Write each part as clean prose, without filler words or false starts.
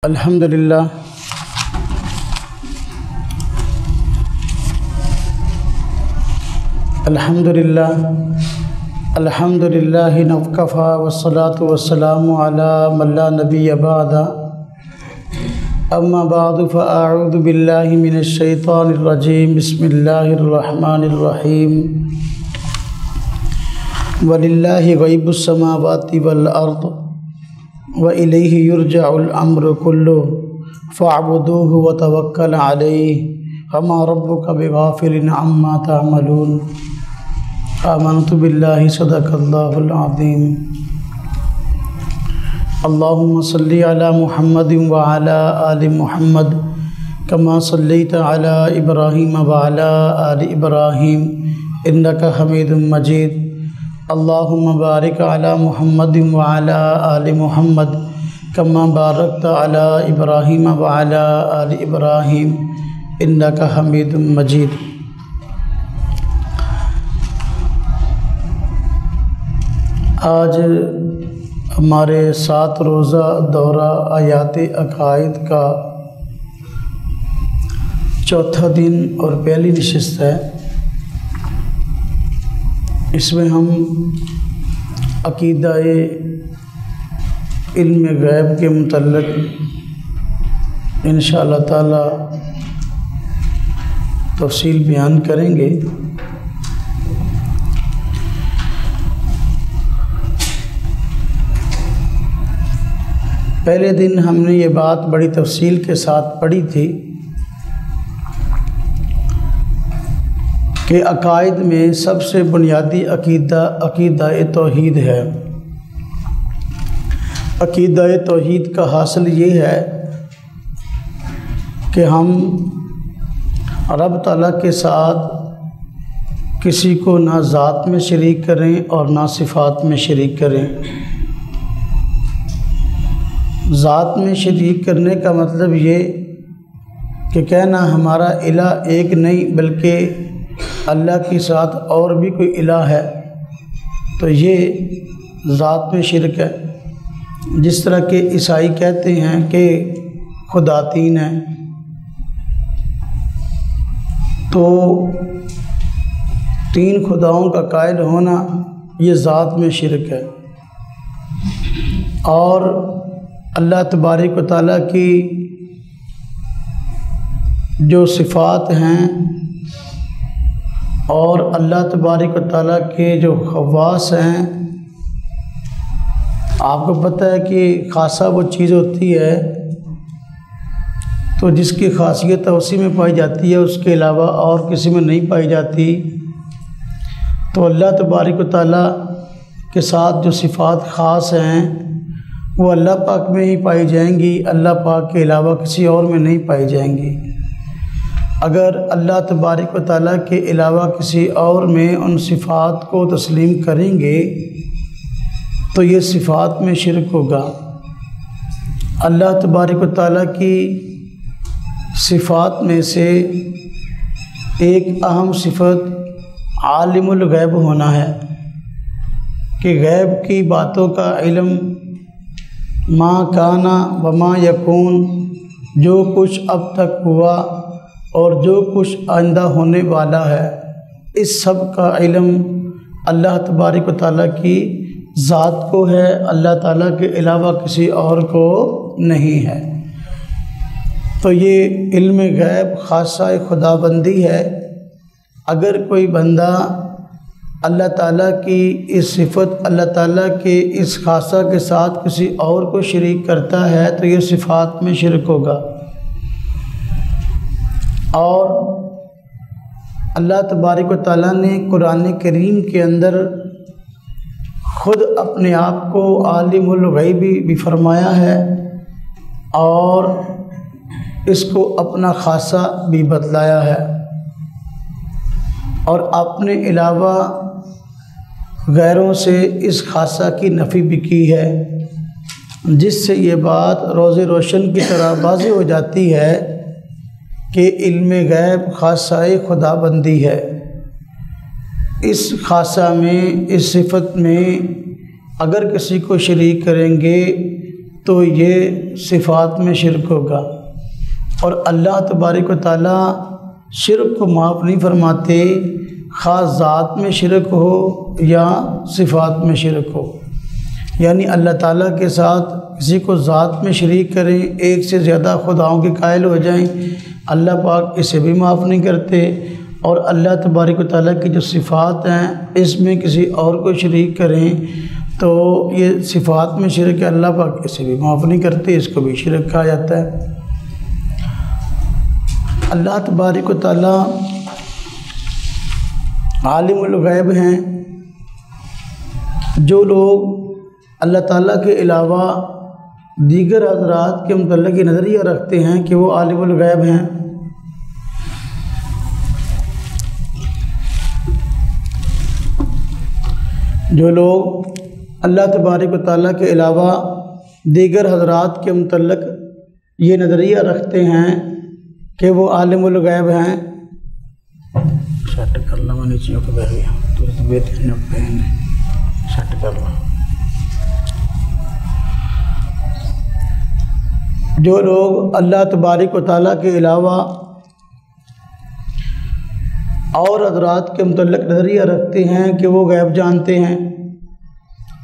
الحمدللہ الحمدللہ وکفیٰ والصلاة والسلام علی من لا نبی بعد اما بعد فاعوذ باللہ من الشیطان الرجیم بسم اللہ الرحمن الرحیم وللہ غیب السماوات والارض وإلیہ یرجع الامر کلہ فاعبدوہ وتوکل علیہ وما ربک بغافل عما تعملون آمنت باللہ صدق اللہ العظیم اللہم صلی علی محمد وعلی آل محمد کما صلیت علی ابراہیم وعلی آل ابراہیم انک حمید مجید اللہم بارک علی محمد وعلی آل محمد کما بارکت علی ابراہیم وعلی آل ابراہیم انک حمید مجید۔ آج ہمارے 7 روزہ دورہ آیات عقائد کا چوتھا دن اور پہلی نشست ہے۔ اس میں ہم عقیدہ علم غیب کے متعلق انشاءاللہ تعالی تفصیل بیان کریں گے۔ پہلے دن ہم نے یہ بات بڑی تفصیل کے ساتھ پڑھی تھی کہ عقائد میں سب سے بنیادی عقیدہ توحید ہے۔ عقیدہ توحید کا حاصل یہ ہے کہ ہم رب تعالیٰ کے ساتھ کسی کو نہ ذات میں شریک کریں اور نہ صفات میں شریک کریں۔ ذات میں شریک کرنے کا مطلب یہ کہ کہنا ہمارا الہ ایک نہیں بلکہ اللہ کے ساتھ اور بھی کوئی الہ ہے، تو یہ ذات میں شرک ہے۔ جس طرح کہ عیسائی کہتے ہیں کہ خدا 3 ہے، تو 3 خداؤں کا قائل ہونا یہ ذات میں شرک ہے۔ اور اللہ تبارک و تعالیٰ کی جو صفات ہیں اور اللہ تبارک و تعالیٰ کے جو خواص ہیں، آپ کو پتہ ہے کہ خاصہ وہ چیز ہوتی ہے تو جس کی خاصیت اسی میں پائی جاتی ہے، اس کے علاوہ اور کسی میں نہیں پائی جاتی۔ تو اللہ تبارک و تعالیٰ کے ساتھ جو صفات خاص ہیں وہ اللہ پاک میں ہی پائی جائیں گی، اللہ پاک کے علاوہ کسی اور میں نہیں پائی جائیں گی۔ اگر اللہ تبارک و تعالیٰ کے علاوہ کسی اور میں ان صفات کو تسلیم کریں گے تو یہ صفات میں شرک ہوگا۔ اللہ تبارک و تعالیٰ کی صفات میں سے ایک اہم صفت عالم الغیب ہونا ہے کہ غیب کی باتوں کا علم، ما کانا وما یکون، جو کچھ اب تک ہوا اور جو کچھ آئندہ ہونے والا ہے، اس سب کا علم اللہ تبارک و تعالیٰ کی ذات کو ہے، اللہ تعالیٰ کے علاوہ کسی اور کو نہیں ہے۔ تو یہ علم غیب خاصہ خدا بندی ہے۔ اگر کوئی بندہ اللہ تعالیٰ کی اس صفت، اللہ تعالیٰ کے اس خاصہ کے ساتھ کسی اور کو شریک کرتا ہے تو یہ صفات میں شرک ہوگا۔ اور اللہ تبارک و تعالیٰ نے قرآن کریم کے اندر خود اپنے آپ کو عالم الغیب بھی فرمایا ہے اور اس کو اپنا خاصہ بھی بتلایا ہے، اور اپنے علاوہ غیروں سے اس خاصہ کی نفی بھی کی ہے، جس سے یہ بات روز روشن کی طرح واضح ہو جاتی ہے کہ علم غیب خاصہ خدا بندی ہے۔ اس خاصہ میں، اس صفت میں اگر کسی کو شریک کریں گے تو یہ صفات میں شرک ہوگا، اور اللہ تبارک و تعالیٰ شرک کو معاف نہیں فرماتے، خاص ذات میں شرک ہو یا صفات میں شرک ہو۔ یعنی اللہ تعالیٰ کے ساتھ کسی کو ذات میں شریک کریں، ایک سے زیادہ خداؤں کے قائل ہو جائیں، اللہ پاک اسے بھی معاف نہیں کرتے، اور اللہ تبارک و تعالیٰ کی جو صفات ہیں اس میں کسی اور کو شریک کریں تو یہ صفات میں شرک ہے، اللہ پاک اسے بھی معاف نہیں کرتے، اس کو بھی شرک کہا جاتا ہے۔ اللہ تبارک و تعالیٰ عالم الغیب ہیں۔ جو لوگ اللہ تعالیٰ کے علاوہ دیگر حضرات کے متعلق یہ نظریہ رکھتے ہیں کہ وہ عالم الغیب ہیں، جو لوگ اللہ تبارک و تعالیٰ کے علاوہ دیگر حضرات کے متعلق یہ نظریہ رکھتے ہیں کہ وہ عالم الغیب ہیں، شٹ کر لوں نیچیوں کو بیٹھ گیا تو بہترین پہن شٹ کر لوں۔ جو لوگ اللہ تبارک و تعالیٰ کے علاوہ اور حضرات کے متعلق نظریہ رکھتے ہیں کہ وہ غیب جانتے ہیں،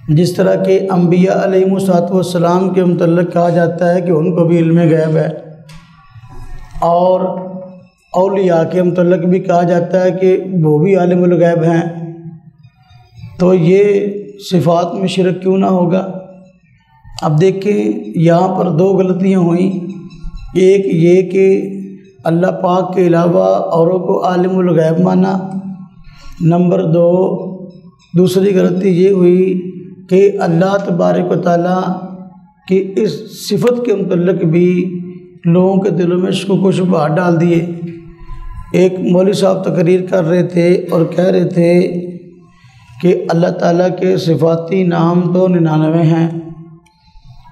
جس طرح کہ انبیاء علیہم السلام کے متعلق کہا جاتا ہے کہ ان کو بھی علم غیب ہے، اور اولیاء کے متعلق بھی کہا جاتا ہے کہ وہ بھی عالم الغیب ہیں، تو یہ صفات میں شرک کیوں نہ ہوگا؟ اب دیکھیں یہاں پر دو غلطیاں ہوئیں، ایک یہ کہ اللہ پاک کے علاوہ اوروں کو عالم الغیب مانا، نمبر دو دوسری غلطی یہ ہوئی کہ اللہ تبارک و تعالیٰ کی اس صفت کے متعلق بھی لوگوں کے دلوں میں شکوک و شبہات ڈال دیے۔ ایک مولوی صاحب تقریر کر رہے تھے اور کہہ رہے تھے کہ اللہ تعالیٰ کے صفاتی نام تو 99 ہیں،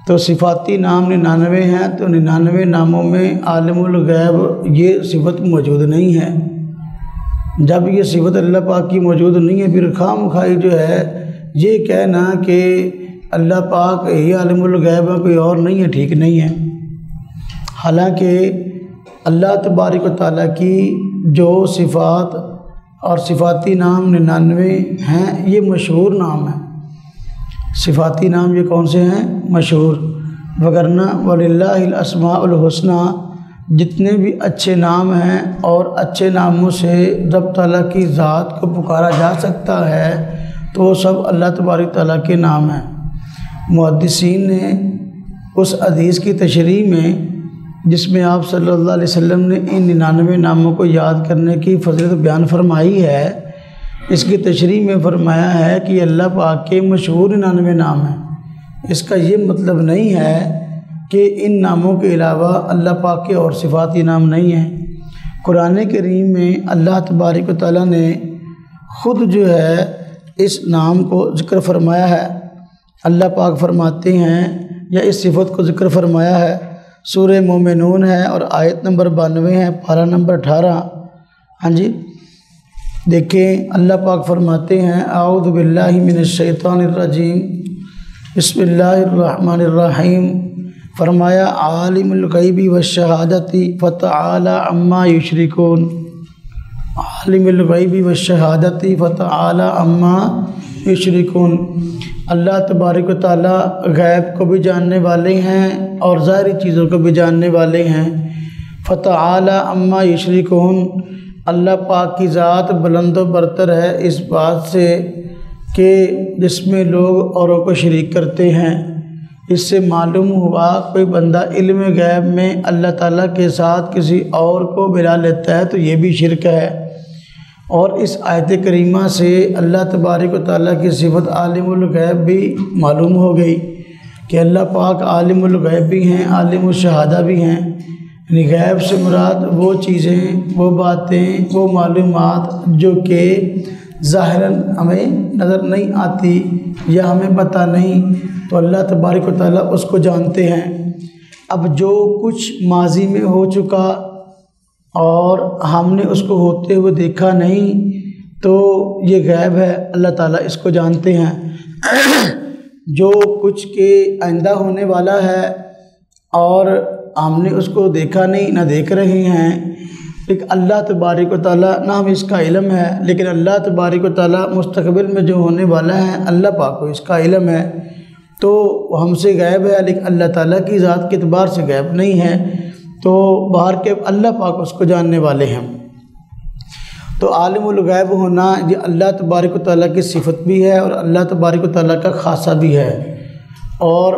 تو صفاتی نام 99 ہیں، تو 99 ناموں میں عالم الغیب یہ صفت موجود نہیں ہے۔ جب یہ صفت اللہ پاک کی موجود نہیں ہے، پھر خام خواہی جو ہے یہ کہنا کہ اللہ پاک ہی عالم الغیب ہے، کوئی اور نہیں ہے، ٹھیک نہیں ہے۔ حالانکہ اللہ تبارک و تعالیٰ کی جو صفات اور صفاتی نام 99 ہیں یہ مشہور نام ہیں، صفاتی نام یہ کون سے ہیں؟ مشہور، وگرنہ وَلِلَّهِ الْأَسْمَاءُ الْحُسْنَى جتنے بھی اچھے نام ہیں اور اچھے ناموں سے رب تعالیٰ کی ذات کو پکارا جا سکتا ہے تو وہ سب اللہ تبارک تعالیٰ کے نام ہیں۔ محدثین نے اس حدیث کی تشریح میں جس میں آپ صلی اللہ علیہ وسلم نے ان 99 ناموں کو یاد کرنے کی فضیلت بیان فرمائی ہے، اس کی تشریح میں فرمایا ہے کہ اللہ پاک کے مشہور 99 نام ہیں۔ اس کا یہ مطلب نہیں ہے کہ ان ناموں کے علاوہ اللہ پاک کے اور صفاتی نام نہیں ہیں۔ قرآن کریم میں اللہ تبارک و تعالیٰ نے خود جو ہے اس نام کو ذکر فرمایا ہے۔ اللہ پاک فرماتے ہیں یا اس صفت کو ذکر فرمایا ہے، سورہ مومنون ہے اور آیت نمبر 92 ہے، پارہ نمبر 18۔ ہاں جی دیکھیں اللہ پاک فرماتے ہیں اعوذ باللہ من الشیطان الرجیم بسم اللہ الرحمن الرحیم، فرمایا عالم الغیب والشہادۃ فتعالی عما یشرکون، عالم الغیب والشہادۃ فتعالی عما یشرکون، اللہ تبارک و تعالیٰ غیب کو بھی جاننے والے ہیں اور ظاہری چیزوں کو بھی جاننے والے ہیں۔ فتعالی عما یشرکون، اللہ پاک کی ذات بلند و برتر ہے اس بات سے کہ جس میں لوگ اوروں کو شریک کرتے ہیں۔ اس سے معلوم ہوا کوئی بندہ علم غیب میں اللہ تعالیٰ کے ساتھ کسی اور کو ملا لیتا ہے تو یہ بھی شرک ہے۔ اور اس آیت کریمہ سے اللہ تبارک و تعالیٰ کی صفت عالم الغیب بھی معلوم ہو گئی کہ اللہ پاک عالم الغیب بھی ہیں، عالم الشہادہ بھی ہیں۔ یعنی غیب سے مراد وہ چیزیں، وہ باتیں، وہ معلومات جو کہ ظاہراً ہمیں نظر نہیں آتی یا ہمیں پتہ نہیں، تو اللہ تبارک و تعالیٰ اس کو جانتے ہیں۔ اب جو کچھ ماضی میں ہو چکا اور ہم نے اس کو ہوتے ہوئے دیکھا نہیں تو یہ غیب ہے، اللہ تعالیٰ اس کو جانتے ہیں۔ جو کچھ کے آئندہ ہونے والا ہے اور ہم نے اس کو دیکھا نہیں، نہ دیکھ رہے ہیں، لیکن اللہ تبارک و تعالیٰ، نہ ہمیں اس کا علم ہے، لیکن اللہ تبارک و تعالیٰ مستقبل میں جو ہونے والا ہے اللہ پاک کو اس کا علم ہے، تو ہم سے غائب ہے، لیکن اللہ تعالیٰ کی ذات کے اعتبار سے غائب نہیں ہے، تو باہر کے اللہ پاک اس کو جاننے والے ہیں۔ تو عالم الغیب ہونا یہ اللہ تبارک و تعالیٰ کی صفت بھی ہے اور اللہ تبارک و تعالیٰ کا خاصہ بھی ہے۔ اور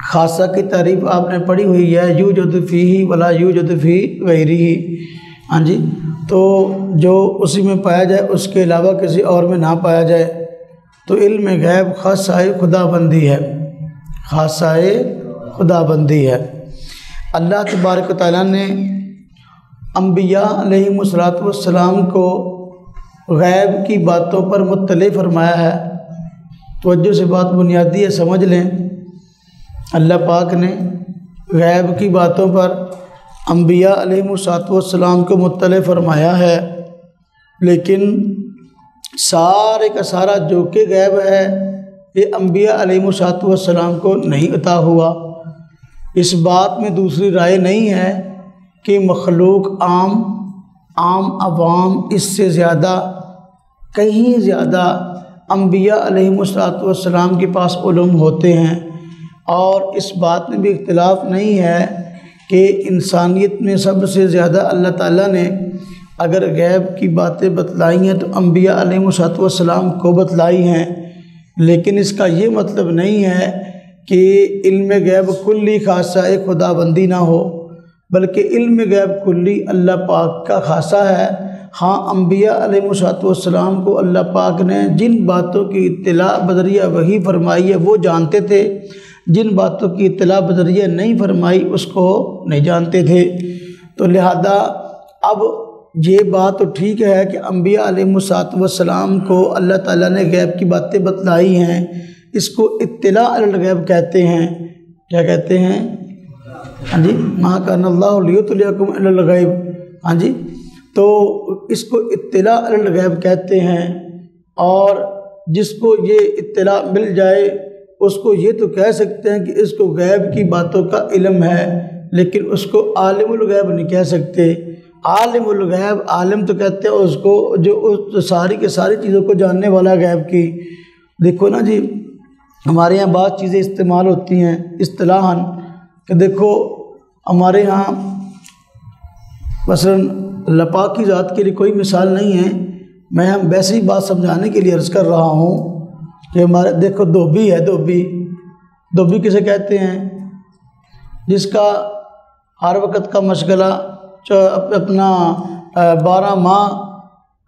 خاصہ کی تعریف آپ نے پڑھی ہوئی ہے، یوجد فیہ ولا یوجد فی غیرہ، ہاں جی، تو جو اسی میں پایا جائے اس کے علاوہ کسی اور میں نہ پایا جائے، تو علم غیب خاصہ خدا بندی ہے، خاصہ خدا بندی ہے۔ اللہ تبارک و تعالیٰ نے انبیاء علیہم السلام کو غیب کی باتوں پر مطلع فرمایا ہے۔ توجہ سے بات بنیادی ہے، سمجھ لیں، اللہ پاک نے غیب کی باتوں پر انبیاء علیہم السلام کو مطلع فرمایا ہے، لیکن سارے کا سارا جو کہ غیب ہے یہ انبیاء علیہم السلام کو نہیں عطا ہوا۔ اس بات میں دوسری رائے نہیں ہے کہ مخلوق عام عوام اس سے زیادہ، کہیں زیادہ انبیاء علیہم السلام کے پاس علم ہوتے ہیں، اور اس بات میں بھی اختلاف نہیں ہے کہ انسانیت میں سب سے زیادہ اللہ تعالیٰ نے اگر غیب کی باتیں بتلائی ہیں تو انبیاء علیہم السلام کو بتلائی ہیں، لیکن اس کا یہ مطلب نہیں ہے کہ علم غیب کلی خاصہ خدا بندی نہ ہو، بلکہ علم غیب کلی اللہ پاک کا خاصہ ہے۔ ہاں، انبیاء علیہم السلام کو اللہ پاک نے جن باتوں کی اطلاع بذریعہ وحی فرمائی ہے وہ جانتے تھے، جن باتوں کی اطلاع بذریعہ نہیں فرمائی اس کو نہیں جانتے تھے۔ تو لہذا اب یہ بات تو ٹھیک ہے کہ انبیاء علیہم السلام کو اللہ تعالیٰ نے غیب کی باتیں بتلائی ہیں، اس کو اطلاع علی الغیب کہتے ہیں۔ کیا کہتے ہیں؟ ہاں جی، ما کان اللہ لیطلعکم علی الغیب، ہاں جی، تو اس کو اطلاع علی الغیب کہتے ہیں، اور جس کو یہ اطلاع مل جائے اس کو یہ تو کہہ سکتے ہیں کہ اس کو غیب کی باتوں کا علم ہے، لیکن اس کو عالم الغیب نہیں کہہ سکتے۔ عالم الغیب، عالم تو کہتے ہیں اس کو جو ساری کے ساری چیزوں کو جاننے والا غیب کی۔ دیکھو نا جی، ہمارے یہاں بعض چیزیں استعمال ہوتی ہیں اصطلاحاً کہ دیکھو ہمارے یہاں مثلاً اللہ پاک کی ذات کے لیے کوئی مثال نہیں ہے، میں ہم ویسے ہی بات سمجھانے کے لیے عرض کر رہا ہوں کہ ہمارے دیکھو دھوبی ہے، دھوبی کسے کہتے ہیں؟ جس کا ہر وقت کا مشغلہ اپنا 12 ماہ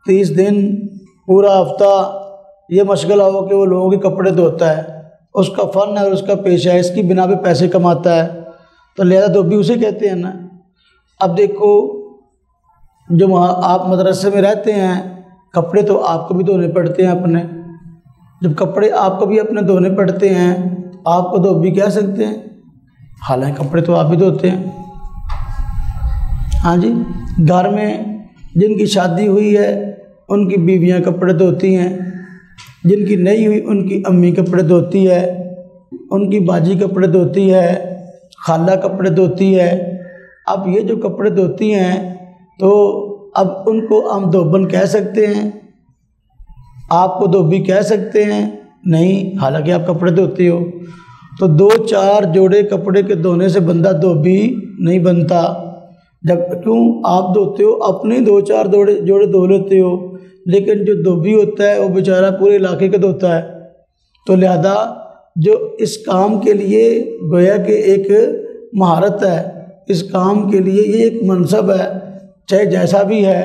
30 دن پورا ہفتہ یہ مشغلہ ہو کہ وہ لوگوں کے کپڑے دھوتا ہے، اس کا فن ہے اور اس کا پیشہ ہے، اس کی بنا پہ پیسے کماتا ہے، تو لہذا دھوبی اسے کہتے ہیں نا۔ اب دیکھو جو آپ مدرسے میں رہتے ہیں، کپڑے تو آپ کو بھی دھونے پڑتے ہیں اپنے، جب کپڑے آپ کو بھی اپنے دھونے پڑتے ہیں آپ کو دھوبی کہہ سکتے ہیں، حالانکہ کپڑے تو آپ بھی دھوتے ہیں۔ ہاں جی، گھر میں جن کی شادی ہوئی ہے ان کی بیویاں کپڑے دھوتی ہیں، جن کی نہیں ہوئی ان کی امی کپڑے دھوتی ہے، ان کی باجی کپڑے دھوتی ہے، خالہ کپڑے دھوتی ہے۔ اب یہ جو کپڑے دھوتی ہیں تو اب ان کو ہم دھوبن کہہ سکتے ہیں؟ آپ کو دھوبی کہہ سکتے ہیں؟ نہیں، حالانکہ آپ کپڑے دھوتے ہو۔ تو 2-4 جوڑے کپڑے کے دھونے سے بندہ دھوبی نہیں بنتا، جب کیوں آپ دھوتے ہو اپنے 2-4 جوڑے دھو لیتے ہو، لیکن جو دھوبی ہوتا ہے وہ بیچارہ پورے علاقے کا دھوتا ہے۔ تو لہذا جو اس کام کے لیے گویا کہ ایک مہارت ہے، اس کام کے لیے یہ ایک منصب ہے، چاہے جیسا بھی ہے،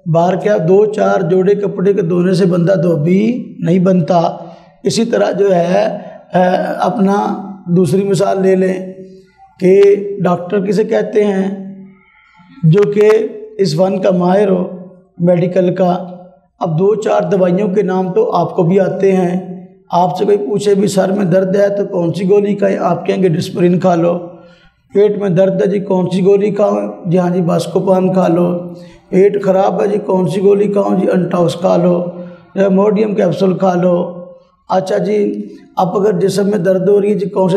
باہر کیا 2-4 جوڑے کپڑے کے دھونے سے بندہ دھوبی نہیں بنتا۔ اسی طرح جو ہے اپنا دوسری مثال لے لیں کہ ڈاکٹر کسے کہتے ہیں؟ جو کہ اس فن کا ماہر ہو، میڈیکل کا۔ اب 2-4 دوائیوں کے نام تو آپ کو بھی آتے ہیں، آپ سے کوئی پوچھے بھی سر میں درد ہے تو کون سی گولی کھائیں، آپ کہیں گے ڈسپرین کھا لو۔ پیٹ میں درد ہے جی کون سی گولی کھاؤں؟ جی ہاں جی باسکوپان کھا لو۔ پیٹ خراب ہے جی کون سی گولی کھاؤں؟ جی انٹاؤس کھا لو یا موڈیم کیپسول کھا لو۔ اچھا جی اب اگر جسم میں درد ہو رہی ہے جی کون سی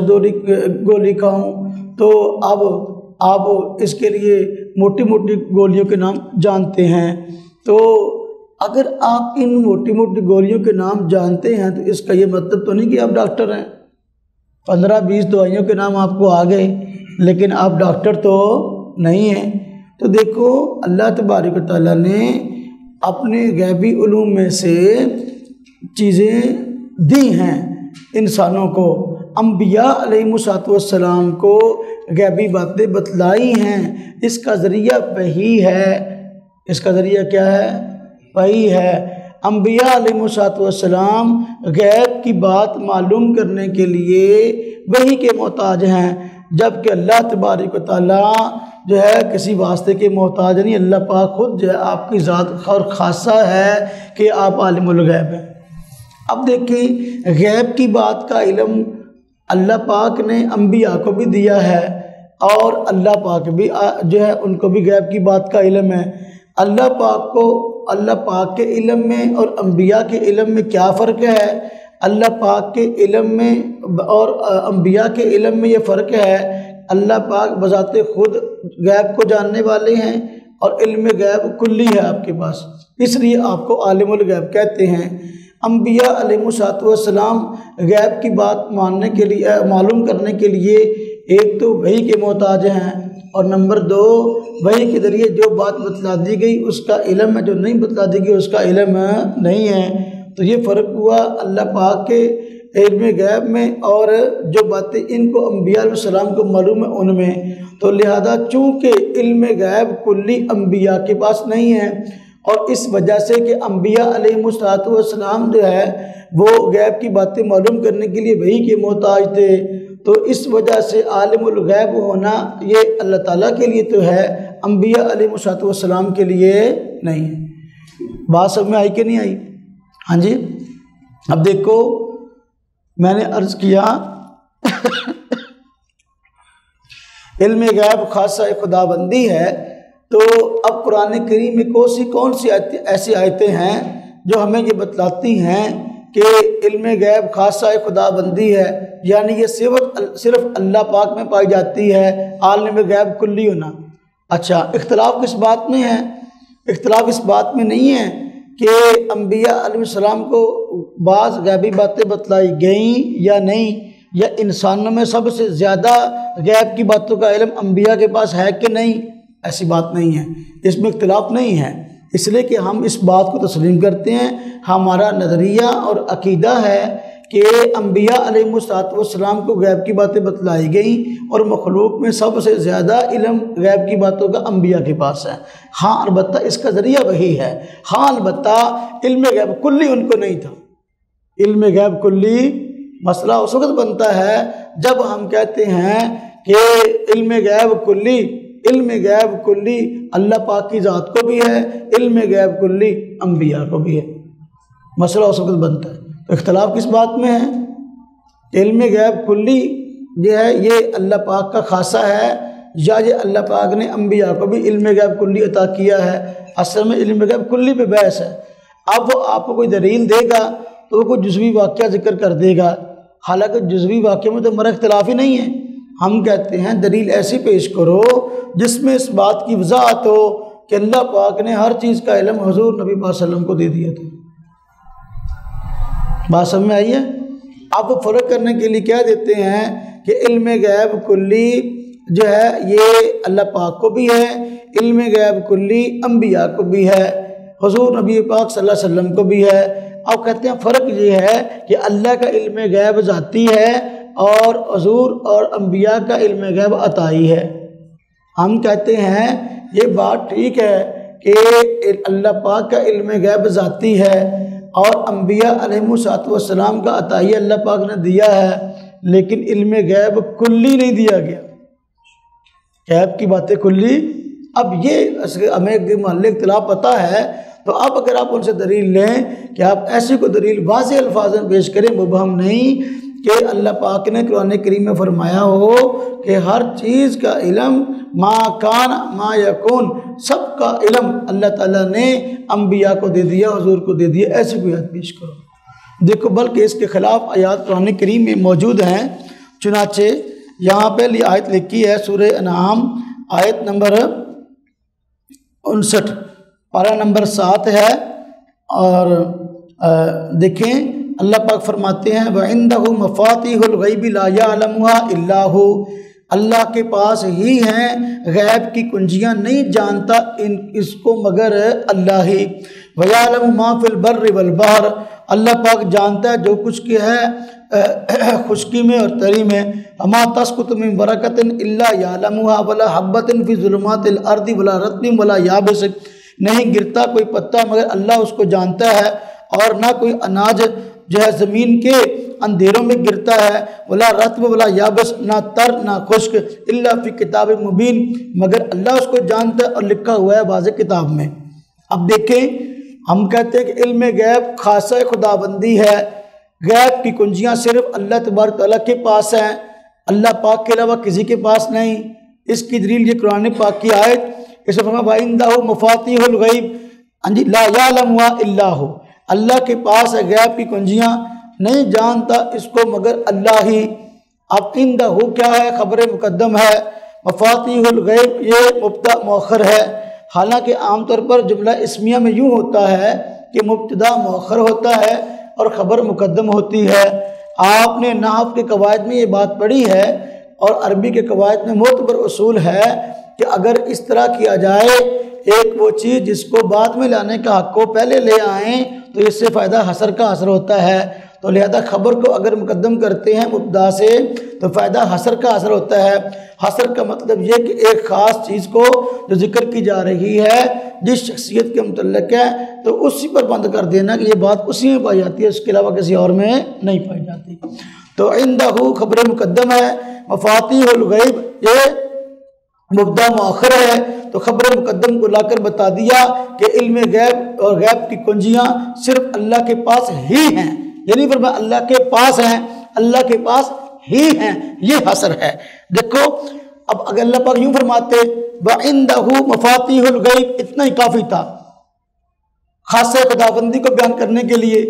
گولی کھاؤں، تو اب آپ اس کے لیے موٹی موٹی گولیوں کے نام جانتے ہیں، تو اگر آپ ان موٹی موٹی گولیوں کے نام جانتے ہیں تو اس کا یہ مطلب تو نہیں کہ آپ ڈاکٹر ہیں۔ 15-20 دوائیوں کے نام آپ کو آ گئے لیکن آپ ڈاکٹر تو نہیں ہیں۔ تو دیکھو اللہ تبارک و تعالیٰ نے اپنے غیبی علوم میں سے چیزیں دی ہیں انسانوں کو، انبیاء علیہ السلام کو غیبی باتیں بتلائی ہیں۔ اس کا ذریعہ وحی ہے، اس کا ذریعہ کیا ہے؟ وحی ہے۔ انبیاء علیہ السلام غیب کی بات معلوم کرنے کے لیے وحی کے محتاج ہیں، جبکہ اللہ تبارک و تعالیٰ جو ہے کسی واسطے کے محتاج نہیں۔ اللہ پاک خود جو ہے آپ کی ذات اور خاصہ ہے کہ آپ عالم الغیب ہیں۔ اب دیکھیں غیب کی بات کا علم اللہ پاک نے انبیاء کو بھی دیا ہے، اور اللہ پاک بھی جو ہے ان کو بھی غیب کی بات کا علم ہے۔ اللہ پاک کے علم میں اور انبیاء کے علم میں کیا فرق ہے؟ اللہ پاک کے علم میں اور انبیاء کے علم میں یہ فرق ہے، اللہ پاک بذات خود غیب کو جاننے والے ہیں اور علم غیب کلی ہے آپ کے پاس، اس لیے آپ کو عالم الغیب کہتے ہیں۔ انبیاء علیہ السلام غیب کی بات ماننے کے لیے معلوم کرنے کے لیے ایک تو وحی کے محتاج ہیں، اور نمبر 2 وحی کے ذریعے جو بات بتلا دی گئی اس کا علم ہے، جو نہیں بتلا دی گئی اس کا علم نہیں ہے۔ تو یہ فرق ہوا اللہ پاک کے علم غیب میں اور جو باتیں ان کو انبیاء علیہ السلام کو معلوم ہے ان میں۔ تو لہذا چونکہ علم غیب کلی انبیاء کے پاس نہیں ہے، اور اس وجہ سے کہ انبیاء علیہ السلام جو ہے وہ غیب کی باتیں معلوم کرنے کے لیے وحی کے محتاج تھے، تو اس وجہ سے عالم الغیب ہونا یہ اللہ تعالیٰ کے لیے تو ہے، انبیاء علیہ السلام کے لیے نہیں ہے۔ بات سب میں آئی کہ نہیں آئی؟ ہاں جی اب دیکھو میں نے عرض کیا علم غیب خاصہ خدا بندی ہے، تو اب قرآن کریم میں کون سی ایسی آیتیں ہیں جو ہمیں یہ بتلاتی ہیں کہ علم غیب خاصہ خدا بندی ہے، یعنی یہ صرف اللہ پاک میں پائی جاتی ہے، عالم غیب کلی ہونا۔ اچھا اختلاف کس بات میں ہے؟ اختلاف اس بات میں نہیں ہے کہ انبیاء علیہ السلام کو بعض غیبی باتیں بتلائی گئیں یا نہیں، یا انسانوں میں سب سے زیادہ غیب کی باتوں کا علم انبیاء کے پاس ہے کہ نہیں، ایسی بات نہیں ہے، اس میں اختلاف نہیں ہے، اس لیے کہ ہم اس بات کو تسلیم کرتے ہیں، ہمارا نظریہ اور عقیدہ ہے کہ انبیاء علیہ السلام کو غیب کی باتیں بتلائی گئیں، اور مخلوق میں سب سے زیادہ علم غیب کی باتوں کا انبیاء کے پاس ہے۔ ہاں البتہ اس کا ذریعہ وہی ہے، ہاں البتہ علم غیب کلی ان کو نہیں تھا۔ علم غیب کلی مسئلہ اس وقت بنتا ہے جب ہم کہتے ہیں کہ علم غیب کلی اللہ پاک کی ذات کو بھی ہے، علم غیب کلی انبیاء کو بھی ہے، مسئلہ اس وقت بنتا ہے۔ تو اختلاف کس بات میں ہے؟ علم غیب کلی جو ہے یہ اللہ پاک کا خاصہ ہے، یا یہ اللہ پاک نے انبیاء کو بھی علم غیب کلی عطا کیا ہے؟ اصل میں علم غیب کلی پہ بحث ہے۔ اب وہ آپ کو کوئی دلیل دے گا تو وہ کوئی جزوی واقعہ ذکر کر دے گا، حالانکہ جزوی واقعے میں تو ہمارا اختلاف ہی نہیں ہے۔ ہم کہتے ہیں دلیل ایسی پیش کرو جس میں اس بات کی وضاحت ہو کہ اللہ پاک نے ہر چیز کا علم حضور نبی صلی اللہ علیہ وسلم کو دے دیا تھا۔ بات سمجھ میں آئی ہے؟ آپ کو فرق کرنے کے لیے کہہ دیتے ہیں کہ علم غیب کلی جو ہے یہ اللہ پاک کو بھی ہے، علم غیب کلی انبیاء کو بھی ہے، حضور نبی پاک صلی اللہ علیہ وسلم کو بھی ہے۔ اب کہتے ہیں فرق یہ ہے کہ اللہ کا علم غیب ذاتی ہے اور حضور اور انبیاء کا علم غیب عطائی ہے۔ ہم کہتے ہیں یہ بات ٹھیک ہے کہ اللہ پاک کا علم غیب ذاتی ہے اور انبیاء علیہ السلام کا عطائی اللہ پاک نے دیا ہے، لیکن علم غیب کلی نہیں دیا گیا، غیب کی باتیں کلی۔ اب یہ ہمیں محل اختلاف پتہ ہے، تو اب اگر آپ ان سے دلیل لیں کہ آپ ایسی کو دلیل واضح الفاظ میں پیش کریں، مبہم نہیں، کہ اللہ پاک نے قرآن کریم میں فرمایا ہو کہ ہر چیز کا علم ما کان ما یکون، سب کا علم اللہ تعالیٰ نے انبیاء کو دے دیا، حضور کو دے دیا، ایسی کوئی بات پیش کرو۔ دیکھو بلکہ اس کے خلاف آیات قرآن کریم میں موجود ہیں۔ چنانچہ یہاں پہ آیت لکھی ہے سورہ انعام آیت نمبر 59 پارہ نمبر 7 ہے، اور دیکھیں اللہ پاک فرماتے ہیں وَعِندَهُ مَفَاتِحُ الْغَيْبِ لَا يَعْلَمُهَا إِلَّا هُوَ، اللہ کے پاس ہی ہیں غیب کی کنجیاں، نہیں جانتا اس کو مگر اللہ ہی۔ وَيَعْلَمُ مَا فِي الْبَرِّ وَالْبَحْرِ، اللہ پاک جانتا ہے جو کچھ کہ ہے خشکی میں اور تری میں۔ وَمَا تَسْقُطُ مِن وَرَقَةٍ إِلَّا يَعْلَمُهَا وَلَا حَبَّةٍ فِي ظُلُمَاتِ الْأَرْضِ وَلَا رَطْبٍ وَلَا يَابِسٍ، نہیں گرتا کوئی پتا مگر اللہ اس کو جانتا ہے، اور نہ کوئی اناج جو ہے زمین کے اندھیروں میں گرتا ہے، ولا رطب ولا یابس، نہ تر نہ خشک، الا فی کتاب مبین، مگر اللہ اس کو جانتا ہے اور لکھا ہوا ہے واضح کتاب میں۔ اب دیکھیں ہم کہتے ہیں کہ علم غیب خاصہ خداوندی ہے، غیب کی کنجیاں صرف اللہ تبارک تعالیٰ کے پاس ہیں، اللہ پاک کے علاوہ کسی کے پاس نہیں۔ اس کی دلیل یہ قرآن پاک کی آیت، اس میں فرمایا وَعِندَهُ مَفَاتِحُ الْغَيْبِ لَا يَعْلَمُهَا إِلَّا هُوَ، اللہ کے پاس ہے غیب کی کنجیاں، نہیں جانتا اس کو مگر اللہ ہی۔ اب عندہ کیا ہے؟ خبر مقدم ہے، مفاتیح الغیب یہ مبتدا مؤخر ہے، حالانکہ عام طور پر جملہ اسمیہ میں یوں ہوتا ہے کہ مبتدا مؤخر ہوتا ہے اور خبر مقدم ہوتی ہے۔ آپ نے نحو کے قواعد میں یہ بات پڑھی ہے، اور عربی کے قواعد میں معتبر اصول ہے کہ اگر اس طرح کیا جائے ایک وہ چیز جس کو بعد میں لانے کا حق کو پہلے لے آئیں تو اس سے فائدہ حصر کا حصر ہوتا ہے، تو لہذا خبر کو اگر مقدم کرتے ہیں مبتدا سے تو فائدہ حصر کا حصر ہوتا ہے۔ حصر کا مطلب یہ کہ ایک خاص چیز کو جو ذکر کی جا رہی ہے جس شخصیت کے متعلق ہے تو اسی پر بند کر دینا کہ یہ بات اسی میں پائی جاتی ہے، اس کے علاوہ کسی اور میں نہیں پائی جاتی۔ تو عندہ خبر مقدم ہے، مفاتیح الغیب یہ مبتدا مؤخر ہے، تو خبر مقدم کو لا کر بتا دیا کہ علم غیب اور غیب کی کنجیاں صرف اللہ کے پاس ہی ہیں، یعنی فرمایا اللہ کے پاس ہیں، اللہ کے پاس ہی ہیں، یہ حصر ہے۔ دیکھو اب اگر اللہ پاک یوں فرماتے وَعِندَهُ مَفَاتِحُ الْغَيْبِ، اتنا ہی کافی تھا خاصہ خداوندی کو بیان کرنے کے لیے،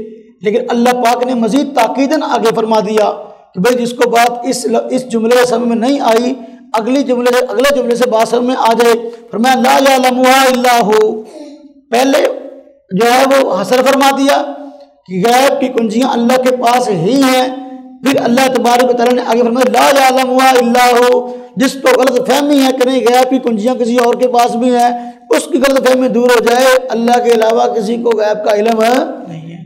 لیکن اللہ پاک نے مزید تاکیداً آگے فرما دیا کہ بھئی جس کو بات اس جملے سمجھ میں نہیں آئی اگلے جملے سے بات سمجھ میں آ جائے، فرمایا لا یعلمها الا هو، پہلے جو ہے وہ حصر فرما دیا کہ غیب کی کنجیاں اللہ کے پاس ہی ہیں، پھر اللہ تبارک و تعالیٰ نے آگے فرمایا لا یعلمها الا هو، جس کو غلط فہمی ہے کہ نہیں غیب کی کنجیاں کسی اور کے پاس بھی ہیں، اس کی غلط فہمی دور ہو جائے، اللہ کے علاوہ کسی کو غیب کا علم نہیں ہے۔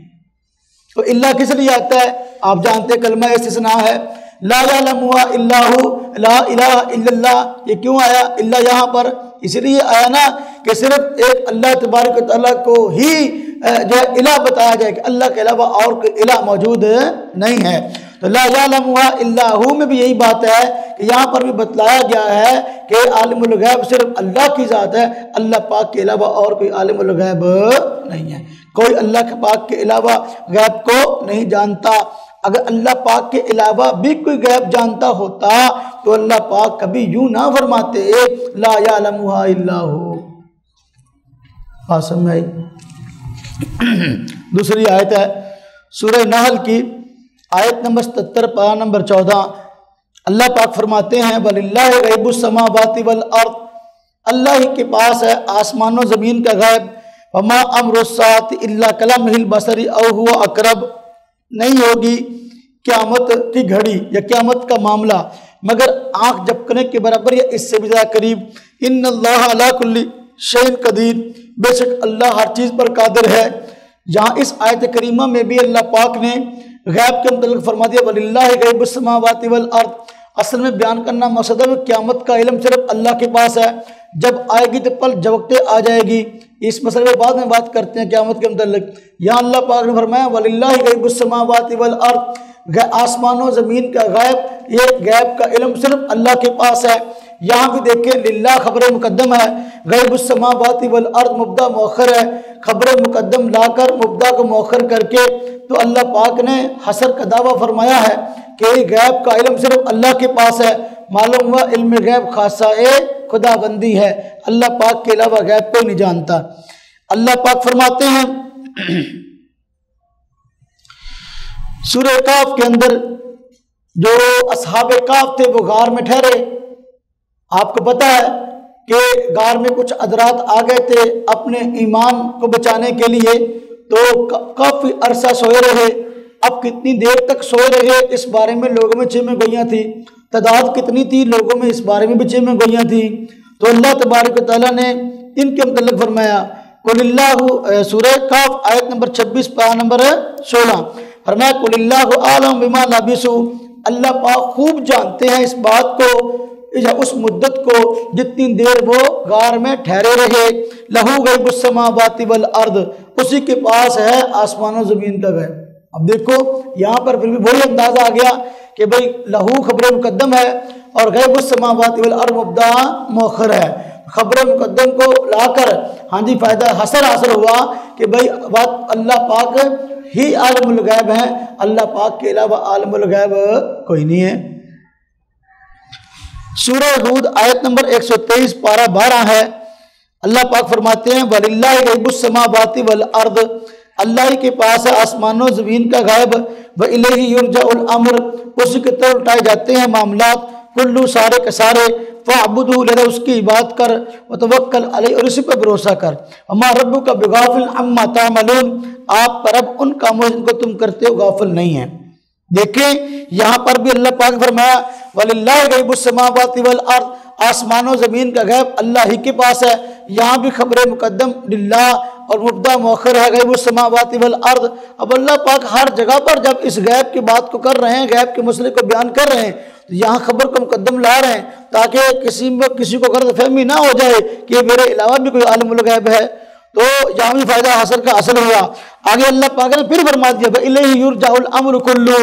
تو اللہ کس لیے آتا ہے؟ آپ جانتے ہیں کلمہ استثناء ہے، لا یعلمها الا هو، لا الہ الا اللہ، یہ کیوں آیا اللہ یہاں پر؟ اس لیے آیا نا کہ صرف ایک اللہ تبارک و تعالیٰ کو ہی جو ہے الہ بتایا جائے کہ اللہ کے علاوہ اور کوئی الہ موجود نہیں ہے۔ تو لا یعلمها الا هو میں بھی یہی بات ہے کہ یہاں پر بھی بتلایا گیا ہے کہ عالم الغیب صرف اللہ کی ذات ہے، اللہ پاک کے علاوہ اور کوئی عالم الغیب نہیں ہے، کوئی اللہ پاک کے علاوہ غیب کو نہیں جانتا۔ اگر اللہ پاک کے علاوہ بھی کوئی غیب جانتا ہوتا تو اللہ پاک کبھی یوں نہ فرماتے لا یعلمها الا هو۔ بات سمجھ میں آئی؟ دوسری آیت ہے سورہ نحل کی آیت نمبر 77 پارہ نمبر 14، اللہ پاک فرماتے ہیں وَلِلَّهِ غَيْبُ السَّمَاوَاتِ وَالْأَرْضِ، اللہ ہی کے پاس ہے آسمان و زمین کا غیب۔ وَمَا أَمْرُ السَّاعَةِ إِلَّا كَلَمْحِ الْبَصَرِ أَوْ هُوَ أَقْرَبُ، نہیں ہوگی قیامت کی گھڑی یا قیامت کا معاملہ مگر آنکھ جھپکنے کے برابر یا اس سے بھی زیادہ قریب۔ ان اللہ علی کل شیء قدیر، بے شک اللہ ہر چیز پر قادر ہے۔ یہاں اس آیت کریمہ میں بھی اللہ پاک نے غیب کے متعلق فرما دیا وَلِلَّهِ غَيْبُ السَّمَاوَاتِ وَالْأَرْضِ، اصل میں بیان کرنا مقصد ہے قیامت کا علم صرف اللہ کے پاس ہے، جب آئے گی تو پل جھپکتے آ جائے گی، اس مسئلے میں بعد میں بات کرتے ہیں قیامت کے متعلق۔ یہاں اللہ پاک نے فرمایا وَلِلَّهِ غَيْبُ السَّمَاوَاتِ وَالْأَرْضِ، آسمان و زمین کا غیب، یہ غیب کا علم صرف اللہ کے پاس ہے۔ یہاں بھی دیکھیں للہ خبر مقدم ہے، غیب السماوات والارض مبتدا مؤخر ہے، خبر مقدم لا کر مبتدا کو مؤخر کر کے تو اللہ پاک نے حصر کا دعویٰ فرمایا ہے کہ غیب کا علم صرف اللہ کے پاس ہے۔ معلوم ہوا علم غیب خاصہ خدا بندی ہے، اللہ پاک کے علاوہ غیب کوئی نہیں جانتا۔ اللہ پاک فرماتے ہیں سورہ کہف کے اندر جو اصحاب کہف تھے وہ غار میں ٹھہرے. آپ کو پتہ ہے کہ غار میں کچھ حضرات آ گئے تھے اپنے ایمان کو بچانے کے لیے، تو کافی عرصہ سوئے رہے. اب کتنی دیر تک سوئے رہے اس بارے میں لوگوں میں چھ میں گویاں تھی. تعداد کتنی تھی لوگوں میں اس بارے میں بھی چھ میں گویاں تھی. تو اللہ تبارک و تعالیٰ نے ان کے متعلق فرمایا قل اللہ، سورہ کہف آیت نمبر 26 پارہ نمبر 16، فرمایا قل اللہ اعلم بما لبثوا، اللہ پاک خوب جانتے ہیں اس بات کو، اس مدت کو جتنی دیر وہ غار میں ٹھہرے رہے. لہو غیب السماوات والارض، اسی کے پاس ہے آسمان و زمین کا غیب. اب دیکھو یہاں پر پھر بھی وہی اندازہ آ گیا کہ بھئی لہو خبر مقدم ہے اور غیب السماوات والارض مبتدا مؤخر ہے. خبر مقدم کو لا کر فائدہ حسر حاصل ہوا کہ بھئی بات اللہ پاک ہی عالم الغیب ہیں، اللہ پاک کے علاوہ عالم الغیب کوئی نہیں ہے. سورہ ہود آیت نمبر 123 پارہ 12 ہے. اللہ پاک فرماتے ہیں وَلِلَّهِ غَيْبُ السَّمَاوَاتِ وَالْأَرْضِ، اللہ ہی کے پاس ہے آسمان و زمین کا غیب. وَإِلَيْهِ يُرْجَعُ الْأَمْرُ، اسی کی طرف اٹھائے جاتے ہیں معاملات. کلو سارے کے سارے، فَاعْبُدْهُ لِذَا، اس کی عبادت کر، وَتَوَكَّلْ عَلَيْهِ، اور اسی پہ بھروسہ کر. وَمَا رَبُّكَ بِغَافِلٍ عَمَّا تَعْمَلُونَ، آپ پر اب ان کاموں جن کو تم کرتے ہو غافل نہیں ہیں. دیکھیں یہاں پر بھی اللہ پاک فرمایا وَلِلَّهِ غَيْبُ السَّمَاوَاتِ وَالْأَرْضِ، آسمان و زمین کا غیب اللہ ہی کے پاس ہے. یہاں بھی خبر مقدم للہ اور مبتدا مؤخر ہے غیب السماوات والارض. اب اللہ پاک ہر جگہ پر جب اس غیب کی بات کو کر رہے ہیں، غیب کے مسئلے کو بیان کر رہے ہیں، تو یہاں خبر کو مقدم لا رہے ہیں تاکہ کسی کو غلط فہمی نہ ہو جائے کہ یہ میرے علاوہ بھی کوئی عالم الغیب ہے. تو یہاں بھی فائدہ حاصل ہوا. آگے اللہ پاک نے پھر فرما دیا وَإِلَيْهِ يُرْجَعُ الْأَمْرُ كُلُّهُ،